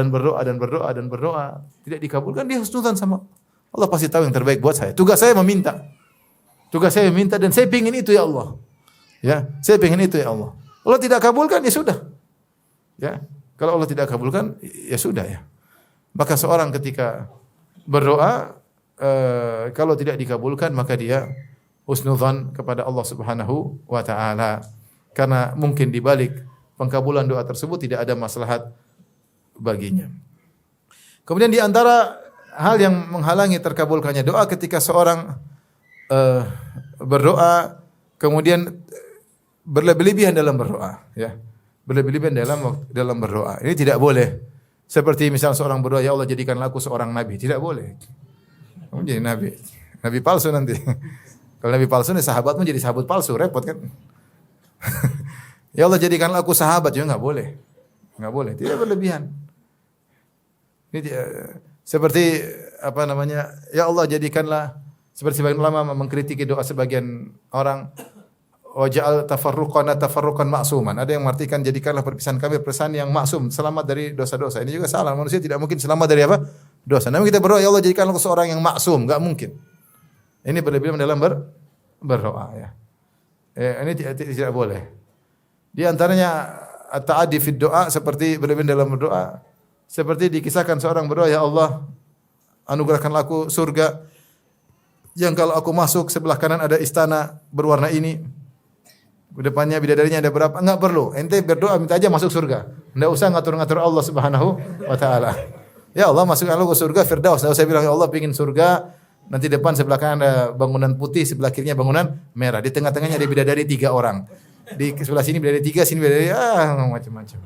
tidak dikabulkan, dia husnudzan sama Allah, pasti tahu yang terbaik buat saya. Tugas saya meminta dan saya ingin itu ya Allah. Ya, saya ingin itu ya Allah. Allah tidak kabulkan ya sudah. Ya. Kalau Allah tidak kabulkan ya sudah ya. Maka seorang ketika berdoa kalau tidak dikabulkan maka dia husnudzan kepada Allah Subhanahu wa taala. Karena mungkin di balik pengkabulan doa tersebut tidak ada maslahat baginya. Kemudian di antara hal yang menghalangi terkabulkannya doa ketika seorang berdoa kemudian berlebihan dalam berdoa, ya. Berlebihan dalam berdoa. Ini tidak boleh. Seperti misal seorang berdoa, ya Allah jadikanlah aku seorang nabi, tidak boleh. Kamu jadi nabi. Nabi palsu nanti. Kalau nabi palsu nih sahabatmu jadi sahabat palsu, repot kan? Ya Allah jadikanlah aku sahabat, juga enggak boleh. Enggak boleh, tidak berlebihan. Ini seperti apa namanya? Ya Allah jadikanlah seperti sebagian ulama mengkritiki doa sebagian orang waja'al tafarruqan ma'suman. Ada yang mengartikan jadikanlah perpisahan kami perpisahan yang maksum, selamat dari dosa-dosa. Ini juga salah. Manusia tidak mungkin selamat dari apa? Dosa. Namun kita berdoa ya Allah jadikanlah aku seorang yang maksum, enggak mungkin. Ini berlebihan dalam berdoa ya. Ini tidak boleh. Di antaranya at-ta'addi fi doa seperti berlebihan dalam berdoa. Seperti dikisahkan seorang berdoa, ya Allah anugerahkanlah aku surga yang kalau aku masuk sebelah kanan ada istana berwarna ini. Di depannya bidadarinya ada berapa? Enggak perlu. Ente berdoa minta aja masuk surga. Enggak usah ngatur-ngatur Allah Subhanahu wa taala. Ya Allah masukkan aku ke surga Firdaus. Enggak usah bilang ya Allah pengin surga. Nanti depan sebelah kanan ada bangunan putih, sebelah kirinya bangunan merah. Di tengah-tengahnya ada bidadari 3 orang. Di sebelah sini bidadari 3, sini bidadari macam-macam.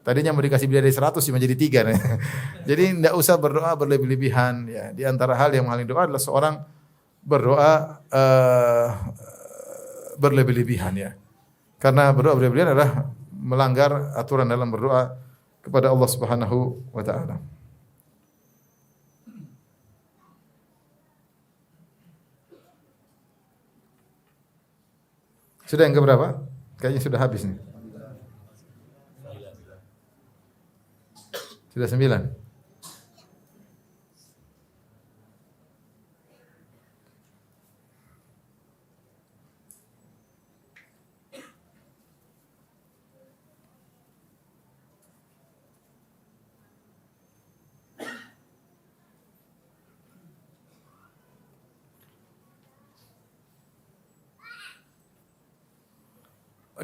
Tadinya mau dikasih bidadari 100 cuma jadi 3. Jadi enggak usah berdoa berlebih-lebihan ya. Di antara hal yang menghalangi doa adalah seorang berdoa berlebih-lebihan ya. Karena berdoa berlebih-lebihan adalah melanggar aturan dalam berdoa kepada Allah Subhanahu wa taala. Sudah yang keberapa? Kayaknya sudah habis nih. Sudah 9.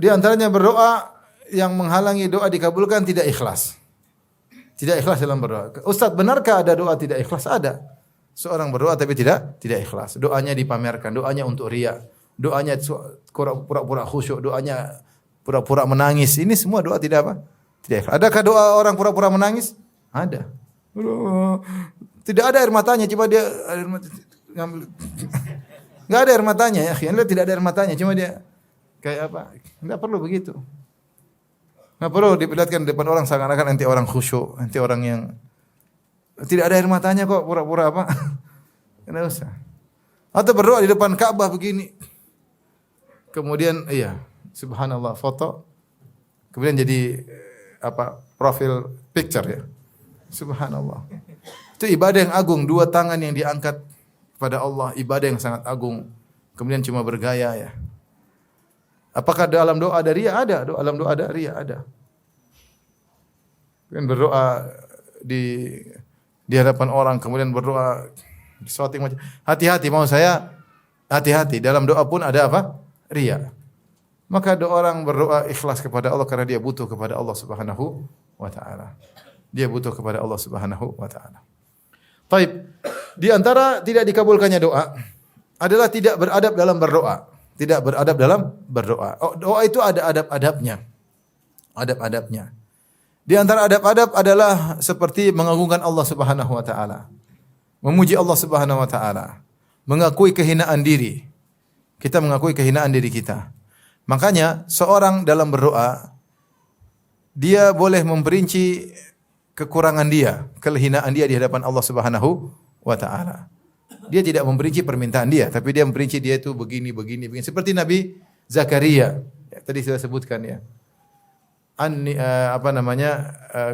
di antaranya berdoa yang menghalangi doa dikabulkan tidak ikhlas. Tidak ikhlas dalam berdoa. Ustaz, benarkah ada doa tidak ikhlas? Ada. Seorang berdoa tapi tidak ikhlas. Doanya dipamerkan, doanya untuk riya, doanya pura-pura khusyuk, doanya pura-pura menangis. Ini semua doa tidak apa? Tidak ikhlas. Adakah doa orang pura-pura menangis? Ada. Tidak ada air matanya, cuma dia enggak ada air matanya ya, tidak ada air matanya, cuma dia kayak apa? Enggak perlu begitu. Enggak perlu diperlihatkan depan orang seakan-akan nanti orang khusyuk, nanti orang yang tidak ada air matanya kok pura-pura apa? Enggak usah. Atau berdoa di depan Ka'bah begini. Kemudian subhanallah foto. Kemudian jadi profil picture ya. Subhanallah. Itu ibadah yang agung, dua tangan yang diangkat kepada Allah, ibadah yang sangat agung. Kemudian cuma bergaya ya. Apakah dalam doa ada riya? Ada. Dalam doa ada riya? Ada. Kemudian berdoa di hadapan orang, kemudian berdoa shouting macam. Hati-hati, mau saya hati-hati. Dalam doa pun ada apa? Riya. Maka orang berdoa ikhlas kepada Allah karena dia butuh kepada Allah Subhanahu wa taala. Dia butuh kepada Allah Subhanahu wa taala. Baik. Di antara tidak dikabulkannya doa adalah tidak beradab dalam berdoa. Tidak beradab dalam berdoa. Doa itu ada adab-adabnya. Adab-adabnya. Di antara adab-adab adalah seperti mengagungkan Allah Subhanahu wa taala. Memuji Allah Subhanahu wa taala. Mengakui kehinaan diri. Kita mengakui kehinaan diri kita. Makanya seorang dalam berdoa dia boleh memperinci kekurangan dia, kehinaan dia di hadapan Allah Subhanahu wa taala. Dia tidak memperinci permintaan dia, tapi dia memperinci dia itu begini. Seperti Nabi Zakaria. Ya, tadi saya sebutkan ya.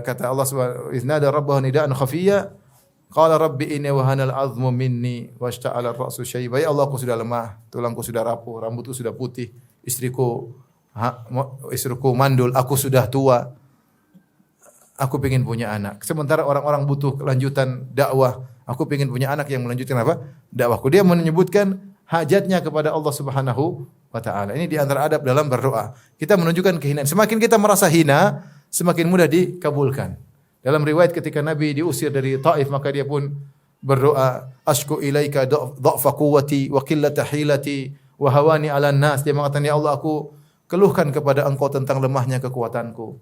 Kata Allah Subhanahu iznada rabbahu nidaan khafiyya qala rabbi inni wahanal azmu minni washta'ala ar-ra'su syaiba. Ya Allah, aku sudah lemah, tulangku sudah rapuh, rambutku sudah putih, istriku mandul, aku sudah tua. Aku ingin punya anak. Sementara orang-orang butuh kelanjutan dakwah. Aku ingin punya anak yang melanjutkan apa? Dakwahku. Dia menyebutkan hajatnya kepada Allah Subhanahu wa taala. Ini di antara adab dalam berdoa. Kita menunjukkan kehinaan. Semakin kita merasa hina, semakin mudah dikabulkan. Dalam riwayat ketika Nabi diusir dari Taif, maka dia pun berdoa, "Ashku ilaika dha'fa quwwati wa qillata hilati wa hawani 'alan nas." Dia mengatakan, "Ya Allah, aku keluhkan kepada Engkau tentang lemahnya kekuatanku,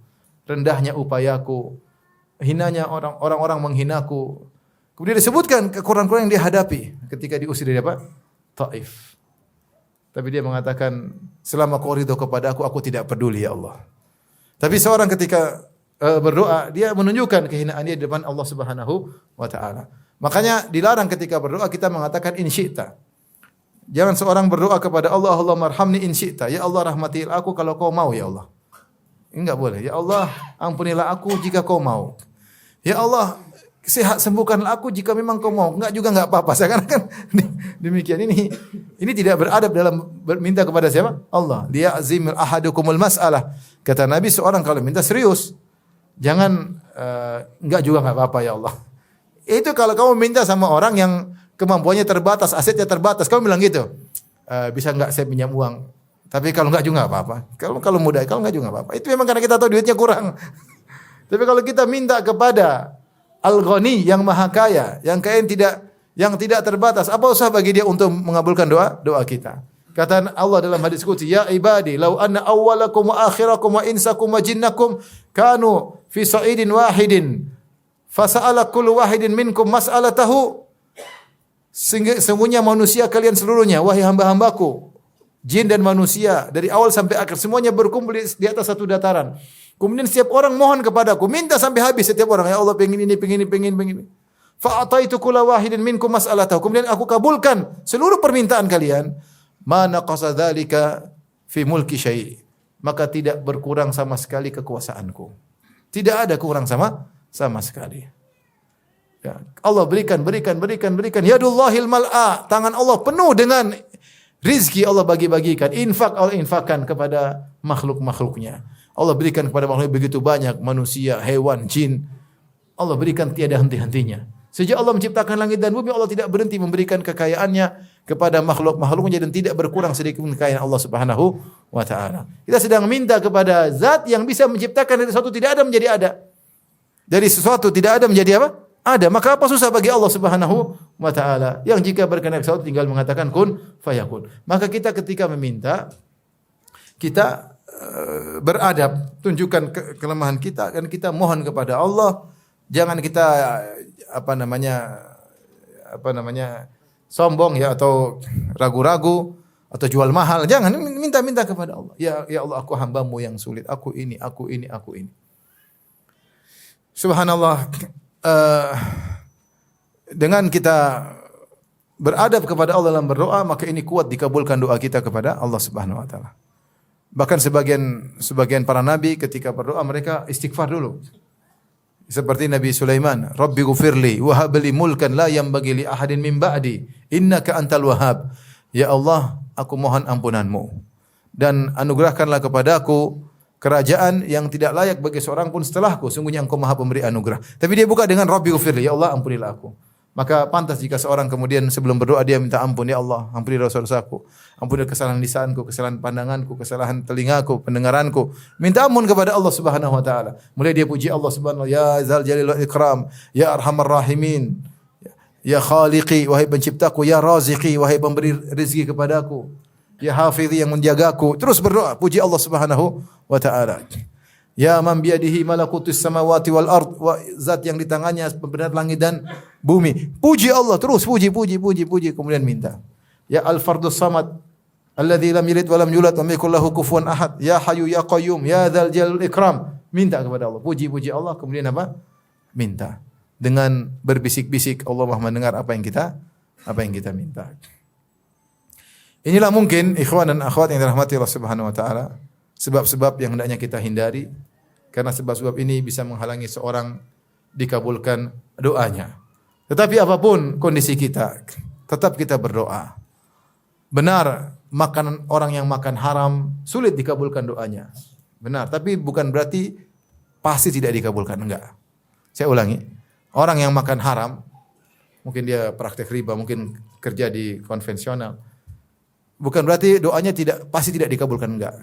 rendahnya upayaku, hinanya orang-orang menghinaku." Kemudian disebutkan kekurangan-kekurangan yang dia hadapi ketika diusir dari apa? Taif. Tapi dia mengatakan, selama kau ridho kepada aku tidak peduli ya Allah. Tapi seorang ketika berdoa, dia menunjukkan kehinaan dia di depan Allah Subhanahu wa taala. Makanya dilarang ketika berdoa kita mengatakan in syi'ta. Jangan seorang berdoa kepada Allah, Allahumma arhamni in syi'ta. Ya Allah, rahmati aku kalau kau mau ya Allah. Enggak boleh. Ya Allah, ampunilah aku jika kau mau. Ya Allah, sembuhkanlah aku jika memang kau mau. Enggak juga enggak apa-apa. Seakan-akan demikian ini tidak beradab dalam minta kepada siapa? Allah. Liya'zimil ahadukumul mas'alah. Kata Nabi, seorang kalau minta serius. Jangan enggak juga enggak apa-apa ya Allah. Itu kalau kamu minta sama orang yang kemampuannya terbatas, asetnya terbatas, kamu bilang gitu. Bisa enggak saya pinjam uang? Tapi kalau enggak juga enggak apa-apa. Kalau mudah, kalau enggak juga enggak apa-apa. Itu memang karena kita tahu duitnya kurang. Tapi kalau kita minta kepada Al-Ghani yang maha kaya, yang tidak terbatas, apa usah bagi dia untuk mengabulkan doa kita. Kata Allah dalam hadis qudsi, "Ya ibadi, law anna awwalakum wa akhirakum wa insakum wa jinnakum kanu fi sa'idin wahidin, fasa'ala kullu wahidin minkum mas'alatahu." Sesungguhnya manusia kalian seluruhnya, wahai hamba-hambaku, jin dan manusia, dari awal sampai akhir semuanya berkumpul di atas satu dataran. Kemudian setiap orang mohon kepadaku, minta sampai habis setiap orang, ya Allah pengen ini. Fa'ataitu kulla wahidin minkum mas'alatahu. Kemudian aku kabulkan seluruh permintaan kalian. Ma naqasa dzalika fi mulki syai'. Maka tidak berkurang sama sekali kekuasaanku. Tidak ada kurang sama sekali. Ya, Allah berikan. Yadullahil mal'a. Tangan Allah penuh dengan rizki, Allah bagi-bagikan. Infak Allah infakkan kepada makhluk-makhluknya. Allah berikan kepada makhluk begitu banyak, manusia, hewan, jin. Allah berikan tiada henti-hentinya. Sejak Allah menciptakan langit dan bumi, Allah tidak berhenti memberikan kekayaannya kepada makhluk-makhluknya dan tidak berkurang sedikit pun kekayaan Allah Subhanahu wa taala. Kita sedang minta kepada zat yang bisa menciptakan dari sesuatu tidak ada menjadi ada. Dari sesuatu tidak ada menjadi apa? Ada. Maka apa susah bagi Allah Subhanahu wa taala yang jika berkehendak sesuatu tinggal mengatakan kun fayakun. Maka kita ketika meminta kita beradab, tunjukkan kelemahan kita dan kita mohon kepada Allah. Jangan kita sombong ya atau ragu-ragu atau jual mahal. Jangan, minta-minta kepada Allah. Ya Allah, aku hamba-Mu yang sulit. Aku ini. Subhanallah. Dengan kita beradab kepada Allah dalam berdoa, maka ini kuat dikabulkan doa kita kepada Allah Subhanahu wa taala. Bahkan sebagian para nabi ketika berdoa mereka istighfar dulu. Seperti Nabi Sulaiman, Rabbi ghufirli wa hab li mulkan la yanbaghi li ahadin min ba'di innaka antal wahhab. Ya Allah, aku mohon ampunan-Mu dan anugerahkanlah kepadaku kerajaan yang tidak layak bagi seorang pun setelahku. Sungguhnya Engkau Maha Pemberi anugerah. Tapi dia buka dengan Rabbi ghufirli, ya Allah ampunilah aku. Maka pantas jika seorang kemudian sebelum berdoa dia minta ampun, ya Allah, ampuni dosa-dosaku. Ampuni kesalahan lisanku, kesalahan pandanganku, kesalahan telingaku, pendengaranku. Minta ampun kepada Allah Subhanahu wa taala. Mulai dia puji Allah Subhanahu wa taala, ya Zal Jalil wal Ikram, ya Arhamar Rahimin, ya Khaliqi, wahai penciptaku, ya Raziqi, wahai pemberi rezeki kepadaku, ya Hafizi yang menjagaku. Terus berdoa, puji Allah Subhanahu wa taala. Ya man biyadihi malakutus samawati wal ard, wa zat yang di tangannya pembenaran langit dan bumi. Puji Allah terus, puji, kemudian minta. Ya Al-Fardus Samad, alladzi lam yalid wa lam yulad wa lam yakul lahu kufuwan ahad. Ya Hayyu ya Qayyum, ya Dzal Jalal Ikram. Minta kepada Allah, puji Allah, kemudian apa? Minta. Dengan berbisik-bisik, Allah Maha mendengar apa yang kita minta. Inilah mungkin ikhwan dan akhwat yang dirahmati Allah Subhanahu wa taala, sebab-sebab yang hendaknya kita hindari, karena sebab-sebab ini bisa menghalangi seorang dikabulkan doanya. Tetapi apapun kondisi kita, tetap kita berdoa. Benar, orang yang makan haram sulit dikabulkan doanya. Benar, tapi bukan berarti pasti tidak dikabulkan, enggak. Saya ulangi, orang yang makan haram, mungkin dia praktek riba, mungkin kerja di konvensional, bukan berarti doanya pasti tidak dikabulkan, enggak.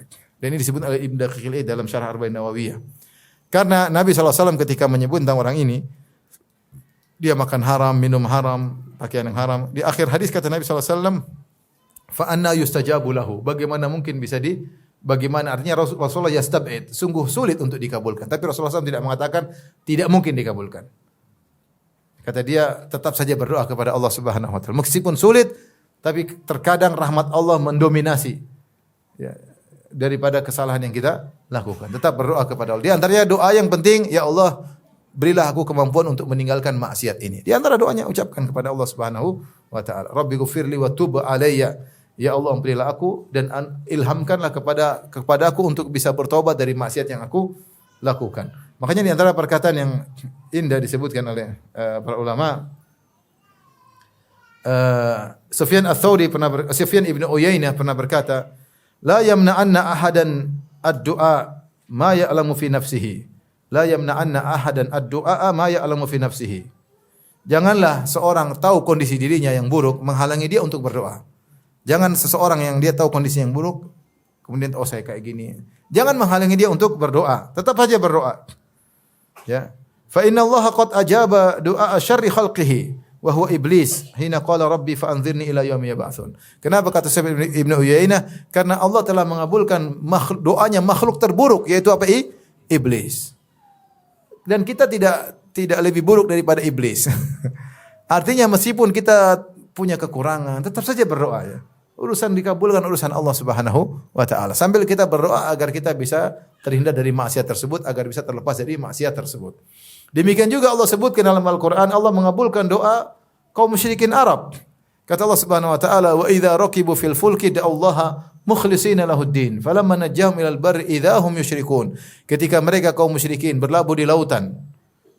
Dan ini disebut oleh Ibnu Daqiq al-Eid dalam Syarah Arba'in Nawawiyah. Karena Nabi SAW ketika menyebut tentang orang ini, dia makan haram, minum haram, pakaian yang haram. Di akhir hadis kata Nabi SAW, fa anna yustajabu lahu. Bagaimana mungkin bagaimana artinya Rasulullah yastab'id. Sungguh sulit untuk dikabulkan. Tapi Rasulullah SAW tidak mengatakan tidak mungkin dikabulkan. Kata dia, tetap saja berdoa kepada Allah Subhanahu wa taala. Meskipun sulit, tapi terkadang rahmat Allah mendominasi. Ya, daripada kesalahan yang kita lakukan. Tetap berdoa kepada Allah. Di antaranya doa yang penting, ya Allah, berilah aku kemampuan untuk meninggalkan maksiat ini. Di antara doanya ucapkan kepada Allah Subhanahu wa taala, Rabbi ghfirli wa tub alayya. Ya Allah, ampunilah aku dan ilhamkanlah kepada aku untuk bisa bertobat dari maksiat yang aku lakukan. Makanya di antara perkataan yang indah disebutkan oleh para ulama, Sufyan Ibn Uyainah pernah berkata, la yamna'anna ahadan ad-du'a ma ya'lamu fi nafsihi. La yamna'anna ahadan ad-du'a ma ya'lamu fi nafsihi. Janganlah seorang tahu kondisi dirinya yang buruk menghalangi dia untuk berdoa. Jangan seseorang yang dia tahu kondisi yang buruk kemudian saya kayak gini. Jangan menghalangi dia untuk berdoa. Tetap saja berdoa. Ya. Fa inna Allah qad ajaba du'a syarri khalqihi wa huwa iblis hina qala rabbi fa anzirni ila yaumi yab'atsun. Kenapa kata Sufyan Ibnu Uyainah? Karena Allah telah mengabulkan doanya makhluk terburuk, yaitu apa? Iblis. Dan kita tidak lebih buruk daripada iblis. Artinya meskipun kita punya kekurangan, tetap saja berdoa ya. Urusan dikabulkan urusan Allah Subhanahu wa taala. Sambil kita berdoa agar kita bisa terhindar dari maksiat tersebut, agar bisa terlepas dari maksiat tersebut. Demikian juga Allah sebutkan dalam Al-Qur'an, Allah mengabulkan doa kaum musyrikin Arab. Kata Allah Subhanahu wa taala, "Wa idza raqibu fil fulki da'allaha mukhlishina lahud-din, falamma najjahum ilal barri idza hum yusyrikun." Ketika mereka kaum musyrikin berlabuh di lautan,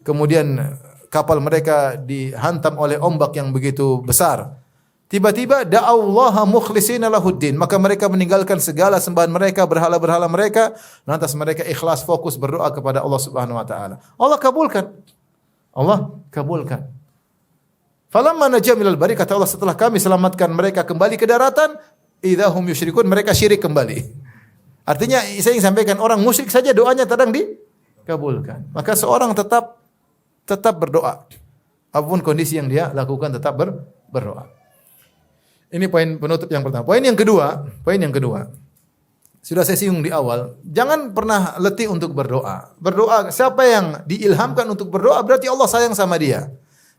kemudian kapal mereka dihantam oleh ombak yang begitu besar. Tiba-tiba da'allaha mukhlishina lahud-din, maka mereka meninggalkan segala sembahan mereka, berhala-berhala mereka, lantas mereka ikhlas fokus berdoa kepada Allah Subhanahu wa taala. Allah kabulkan. Falamma najaa minal barri, kata Allah, setelah kami selamatkan mereka kembali ke daratan, idza hum yusyrikun, mereka syirik kembali. Artinya saya ingin sampaikan, orang musyrik saja doanya kadang dikabulkan. Maka seorang tetap berdoa. Apapun kondisi yang dia lakukan tetap berdoa. Ini poin penutup yang pertama. Poin yang kedua. Sudah saya singgung di awal, jangan pernah letih untuk berdoa. Berdoa, siapa yang diilhamkan untuk berdoa berarti Allah sayang sama dia.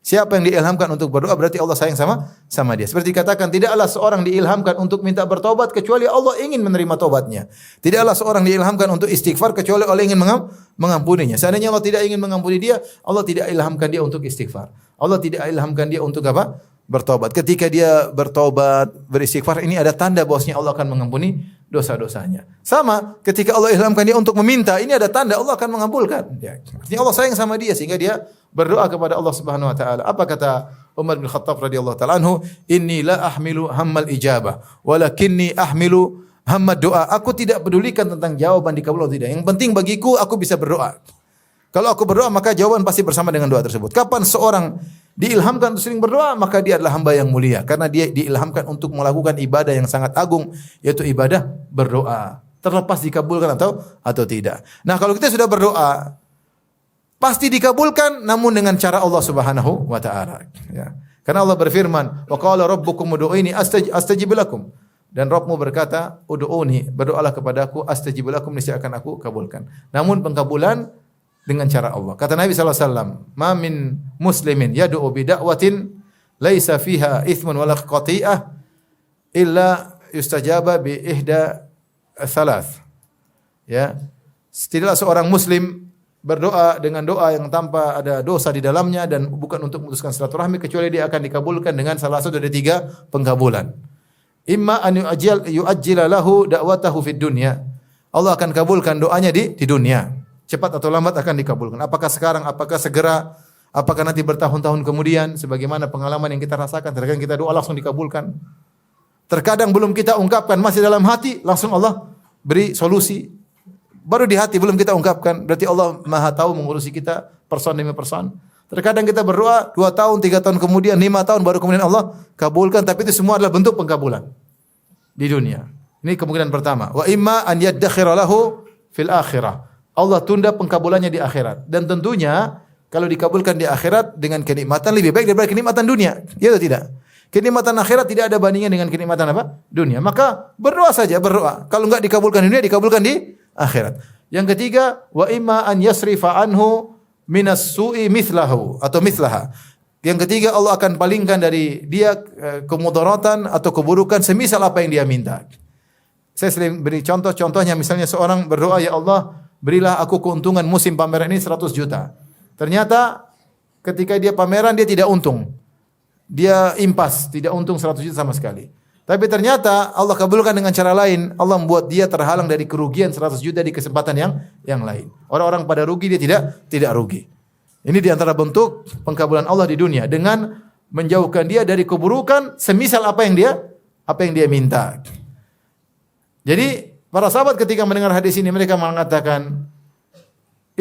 Siapa yang diilhamkan untuk berdoa berarti Allah sayang sama dia. Seperti dikatakan, tidaklah seorang diilhamkan untuk minta bertobat kecuali Allah ingin menerima tobatnya. Tidaklah seorang diilhamkan untuk istighfar kecuali Allah ingin mengampuninya. Seandainya Allah tidak ingin mengampuni dia, Allah tidak ilhamkan dia untuk istighfar. Allah tidak ilhamkan dia untuk apa? Bertobat. Ketika dia bertobat, beristighfar, ini ada tanda bahwasanya Allah akan mengampuni dosa-dosanya. Sama, ketika Allah ilhamkan dia untuk meminta, ini ada tanda Allah akan mengabulkan. Ya. Artinya Allah sayang sama dia sehingga dia berdoa kepada Allah Subhanahu wa taala. Apa kata Umar bin Khattab radhiyallahu taala anhu? Inni la ahmilu hammal ijabah, walakinni ahmilu hammad doa. Aku tidak pedulikan tentang jawaban dikabul atau tidak. Yang penting bagiku aku bisa berdoa. Kalau aku berdoa maka jawaban pasti bersama dengan doa tersebut. Kapan seorang diilhamkan untuk sering berdoa, maka dia adalah hamba yang mulia karena dia diilhamkan untuk melakukan ibadah yang sangat agung, yaitu ibadah berdoa. Terlepas dikabulkan atau tidak. Nah, kalau kita sudah berdoa pasti dikabulkan, namun dengan cara Allah Subhanahu wa taala, ya. Karena Allah berfirman, "Wa qala rabbukum ud'uuni astajib lakum." Dan Rabbmu berkata, "Ud'uuni, berdoalah kepadaku, astajib lakum, niscaya akan aku kabulkan." Namun pengkabulan dengan cara Allah. Kata Nabi sallallahu alaihi wasallam, "Ma min muslimin yad'u bi da'watin laisa fiha itsmun wala qati'ah illa yustajaba bi ihda thalath." Ya. Tidaklah seorang muslim berdoa dengan doa yang tanpa ada dosa di dalamnya dan bukan untuk memutuskan silaturahmi kecuali dia akan dikabulkan dengan salah satu dari 3 pengkabulan. Imma an yu'ajjila lahu da'watahu fid dunya. Allah akan kabulkan doanya di dunia. Cepat atau lambat akan dikabulkan. Apakah sekarang, apakah segera, apakah nanti bertahun-tahun kemudian, sebagaimana pengalaman yang kita rasakan. Terkadang kita doa langsung dikabulkan. Terkadang belum kita ungkapkan, masih dalam hati, langsung Allah beri solusi. Baru di hati, belum kita ungkapkan. Berarti Allah Maha tahu mengurusi kita person demi person. Terkadang kita berdoa 2 tahun, 3 tahun kemudian, 5 tahun, baru kemudian Allah kabulkan. Tapi itu semua adalah bentuk pengkabulan di dunia. Ini kemungkinan pertama. Wa imma an yaddakhira lahu fil akhirah. Allah tunda pengkabulannya di akhirat. Dan tentunya kalau dikabulkan di akhirat dengan kenikmatan lebih baik daripada kenikmatan dunia. Ya atau tidak? Kenikmatan akhirat tidak ada bandingnya dengan kenikmatan apa? Dunia. Maka berdoa saja, berdoa. Kalau enggak dikabulkan di dunia, dikabulkan di akhirat. Yang ketiga, wa imma an yasrifa anhu minas su'i mithlahu atau mithlaha. Yang ketiga, Allah akan palingkan dari dia kemudaratan atau keburukan semisal apa yang dia minta. Saya sering beri contohnya misalnya seorang berdoa, "Ya Allah, berilah aku keuntungan musim pameran ini 100 juta. Ternyata ketika dia pameran dia tidak untung. Dia impas, tidak untung 100 juta sama sekali. Tapi ternyata Allah kabulkan dengan cara lain. Allah membuat dia terhalang dari kerugian 100 juta di kesempatan yang lain. Orang-orang pada rugi, dia tidak rugi. Ini di antara bentuk pengkabulan Allah di dunia dengan menjauhkan dia dari keburukan semisal apa yang dia minta. Jadi para sahabat ketika mendengar hadis ini mereka mengatakan,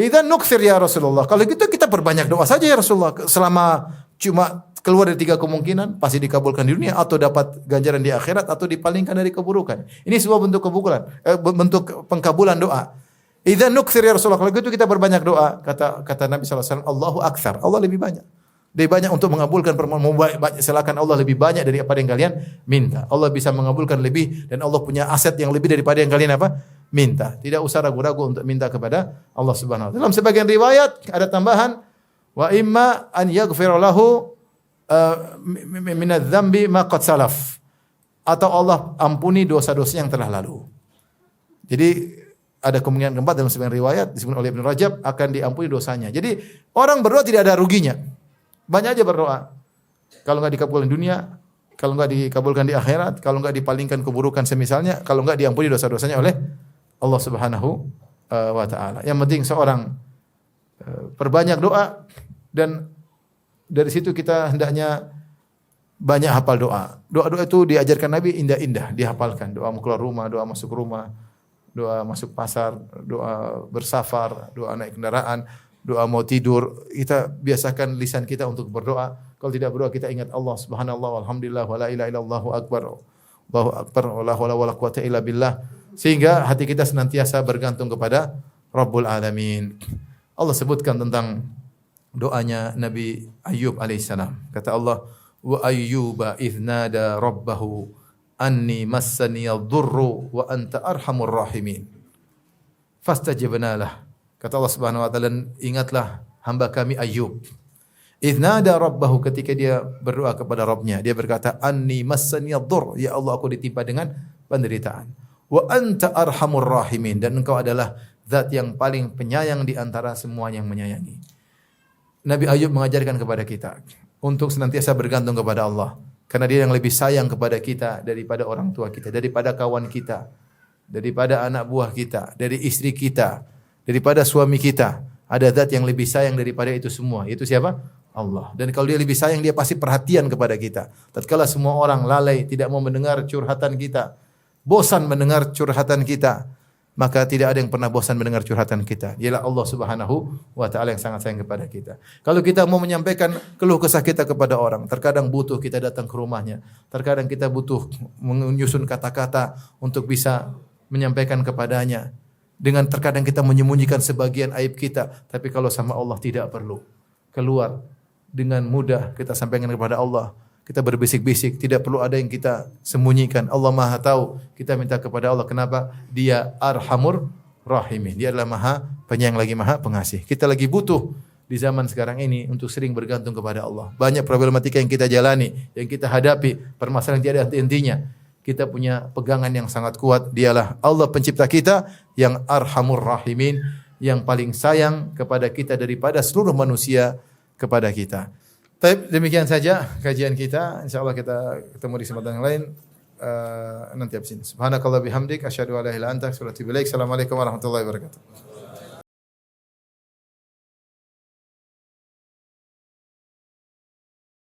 "Idzan nukthir ya Rasulullah." Kalau gitu kita perbanyak doa saja ya Rasulullah. Selama cuma keluar dari 3 kemungkinan, pasti dikabulkan di dunia atau dapat ganjaran di akhirat atau dipalingkan dari keburukan. Ini sebuah bentuk bentuk pengkabulan doa. Idzan nukthir ya Rasulullah. Kalau gitu kita perbanyak doa. Kata Nabi sallallahu alaihi wasallam, "Allahu aktsar." Allah lebih banyak. Lebih banyak untuk mengabulkan permohonan. Silakan Allah lebih banyak daripada yang kalian minta. Allah bisa mengabulkan lebih dan Allah punya aset yang lebih daripada yang kalian minta. Tidak usah ragu-ragu untuk minta kepada Allah Subhanahu wa taala. Dalam sebagian riwayat ada tambahan, wa imma an yaghfira lahu minadz-dzambi ma qad salaf. Atau Allah ampuni dosa-dosa yang telah lalu. Jadi ada kemungkinan keempat dalam sebagian riwayat disebut oleh Ibnu Rajab akan diampuni dosanya. Jadi orang berdoa tidak ada ruginya. Banyak aja berdoa. Kalau enggak dikabulkan di dunia, kalau enggak dikabulkan di akhirat, kalau enggak dipalingkan keburukan semisalnya, kalau enggak diampuni dosa-dosanya oleh Allah Subhanahu wa taala. Yang penting seorang perbanyak doa dan dari situ kita hendaknya banyak hafal doa. Doa-doa itu diajarkan Nabi indah-indah, dihafalkan. Doa mau keluar rumah, doa masuk rumah, doa masuk pasar, doa bersafar, doa naik kendaraan, doa mau tidur. Kita biasakan lisan kita untuk berdoa. Kalau tidak berdoa kita ingat Allah, subhanallah, walhamdulillah, wala ilaha illallah, akbar. Allahu akbar, wala haula wala quwata illa billah. Sehingga hati kita senantiasa bergantung kepada Rabbul Alamin. Allah sebutkan tentang doanya Nabi Ayyub alaihissalam. Kata Allah, wa ayyuba idznada rabbahu anni massani ad-durru wa anta arhamur rahimin. Fastajabna lah. Kata Allah Subhanahu wa taala, ingatlah hamba kami Ayyub. Idznada rabbahu, ketika dia berdoa kepada Rabbnya, dia berkata, anni massani ad-durr, ya Allah aku ditimpa dengan penderitaan. Wa anta arhamur rahimin, dan engkau adalah zat yang paling penyayang di antara semua yang menyayangi. Nabi Ayyub mengajarkan kepada kita untuk senantiasa bergantung kepada Allah, karena dia yang lebih sayang kepada kita daripada orang tua kita, daripada kawan kita, daripada anak buah kita, dari istri kita, daripada suami kita. Ada zat yang lebih sayang daripada itu semua. Itu siapa? Allah. Dan kalau dia lebih sayang, dia pasti perhatian kepada kita. Tatkala semua orang lalai, tidak mau mendengar curhatan kita, bosan mendengar curhatan kita, maka tidak ada yang pernah bosan mendengar curhatan kita. Ialah Allah Subhanahu wa taala yang sangat sayang kepada kita. Kalau kita mau menyampaikan keluh kesah kita kepada orang, terkadang butuh kita datang ke rumahnya. Terkadang kita butuh menyusun kata-kata untuk bisa menyampaikan kepadanya. Dengan terkadang kita menyembunyikan sebagian aib kita, tapi kalau sama Allah tidak perlu. Keluar dengan mudah kita sampaikan kepada Allah. Kita berbisik-bisik, tidak perlu ada yang kita sembunyikan. Allah Maha tahu. Kita minta kepada Allah, kenapa? Dia Arhamur Rahimin. Dia adalah Maha Penyayang lagi Maha Pengasih. Kita lagi butuh di zaman sekarang ini untuk sering bergantung kepada Allah. Banyak problematika yang kita jalani, yang kita hadapi, permasalahan yang tidak ada henti-hentinya. Kita punya pegangan yang sangat kuat. Dialah Allah pencipta kita yang Arhamur Rahimin, yang paling sayang kepada kita daripada seluruh manusia kepada kita. Baik, demikian saja kajian kita. Insyaallah kita ketemu di kesempatan yang lain. Nanti habis ini. Subhanakallah bihamdik asyhadu an la ilaha illa anta astaghfiruka wa atubu ilaik. Assalamualaikum warahmatullahi wabarakatuh.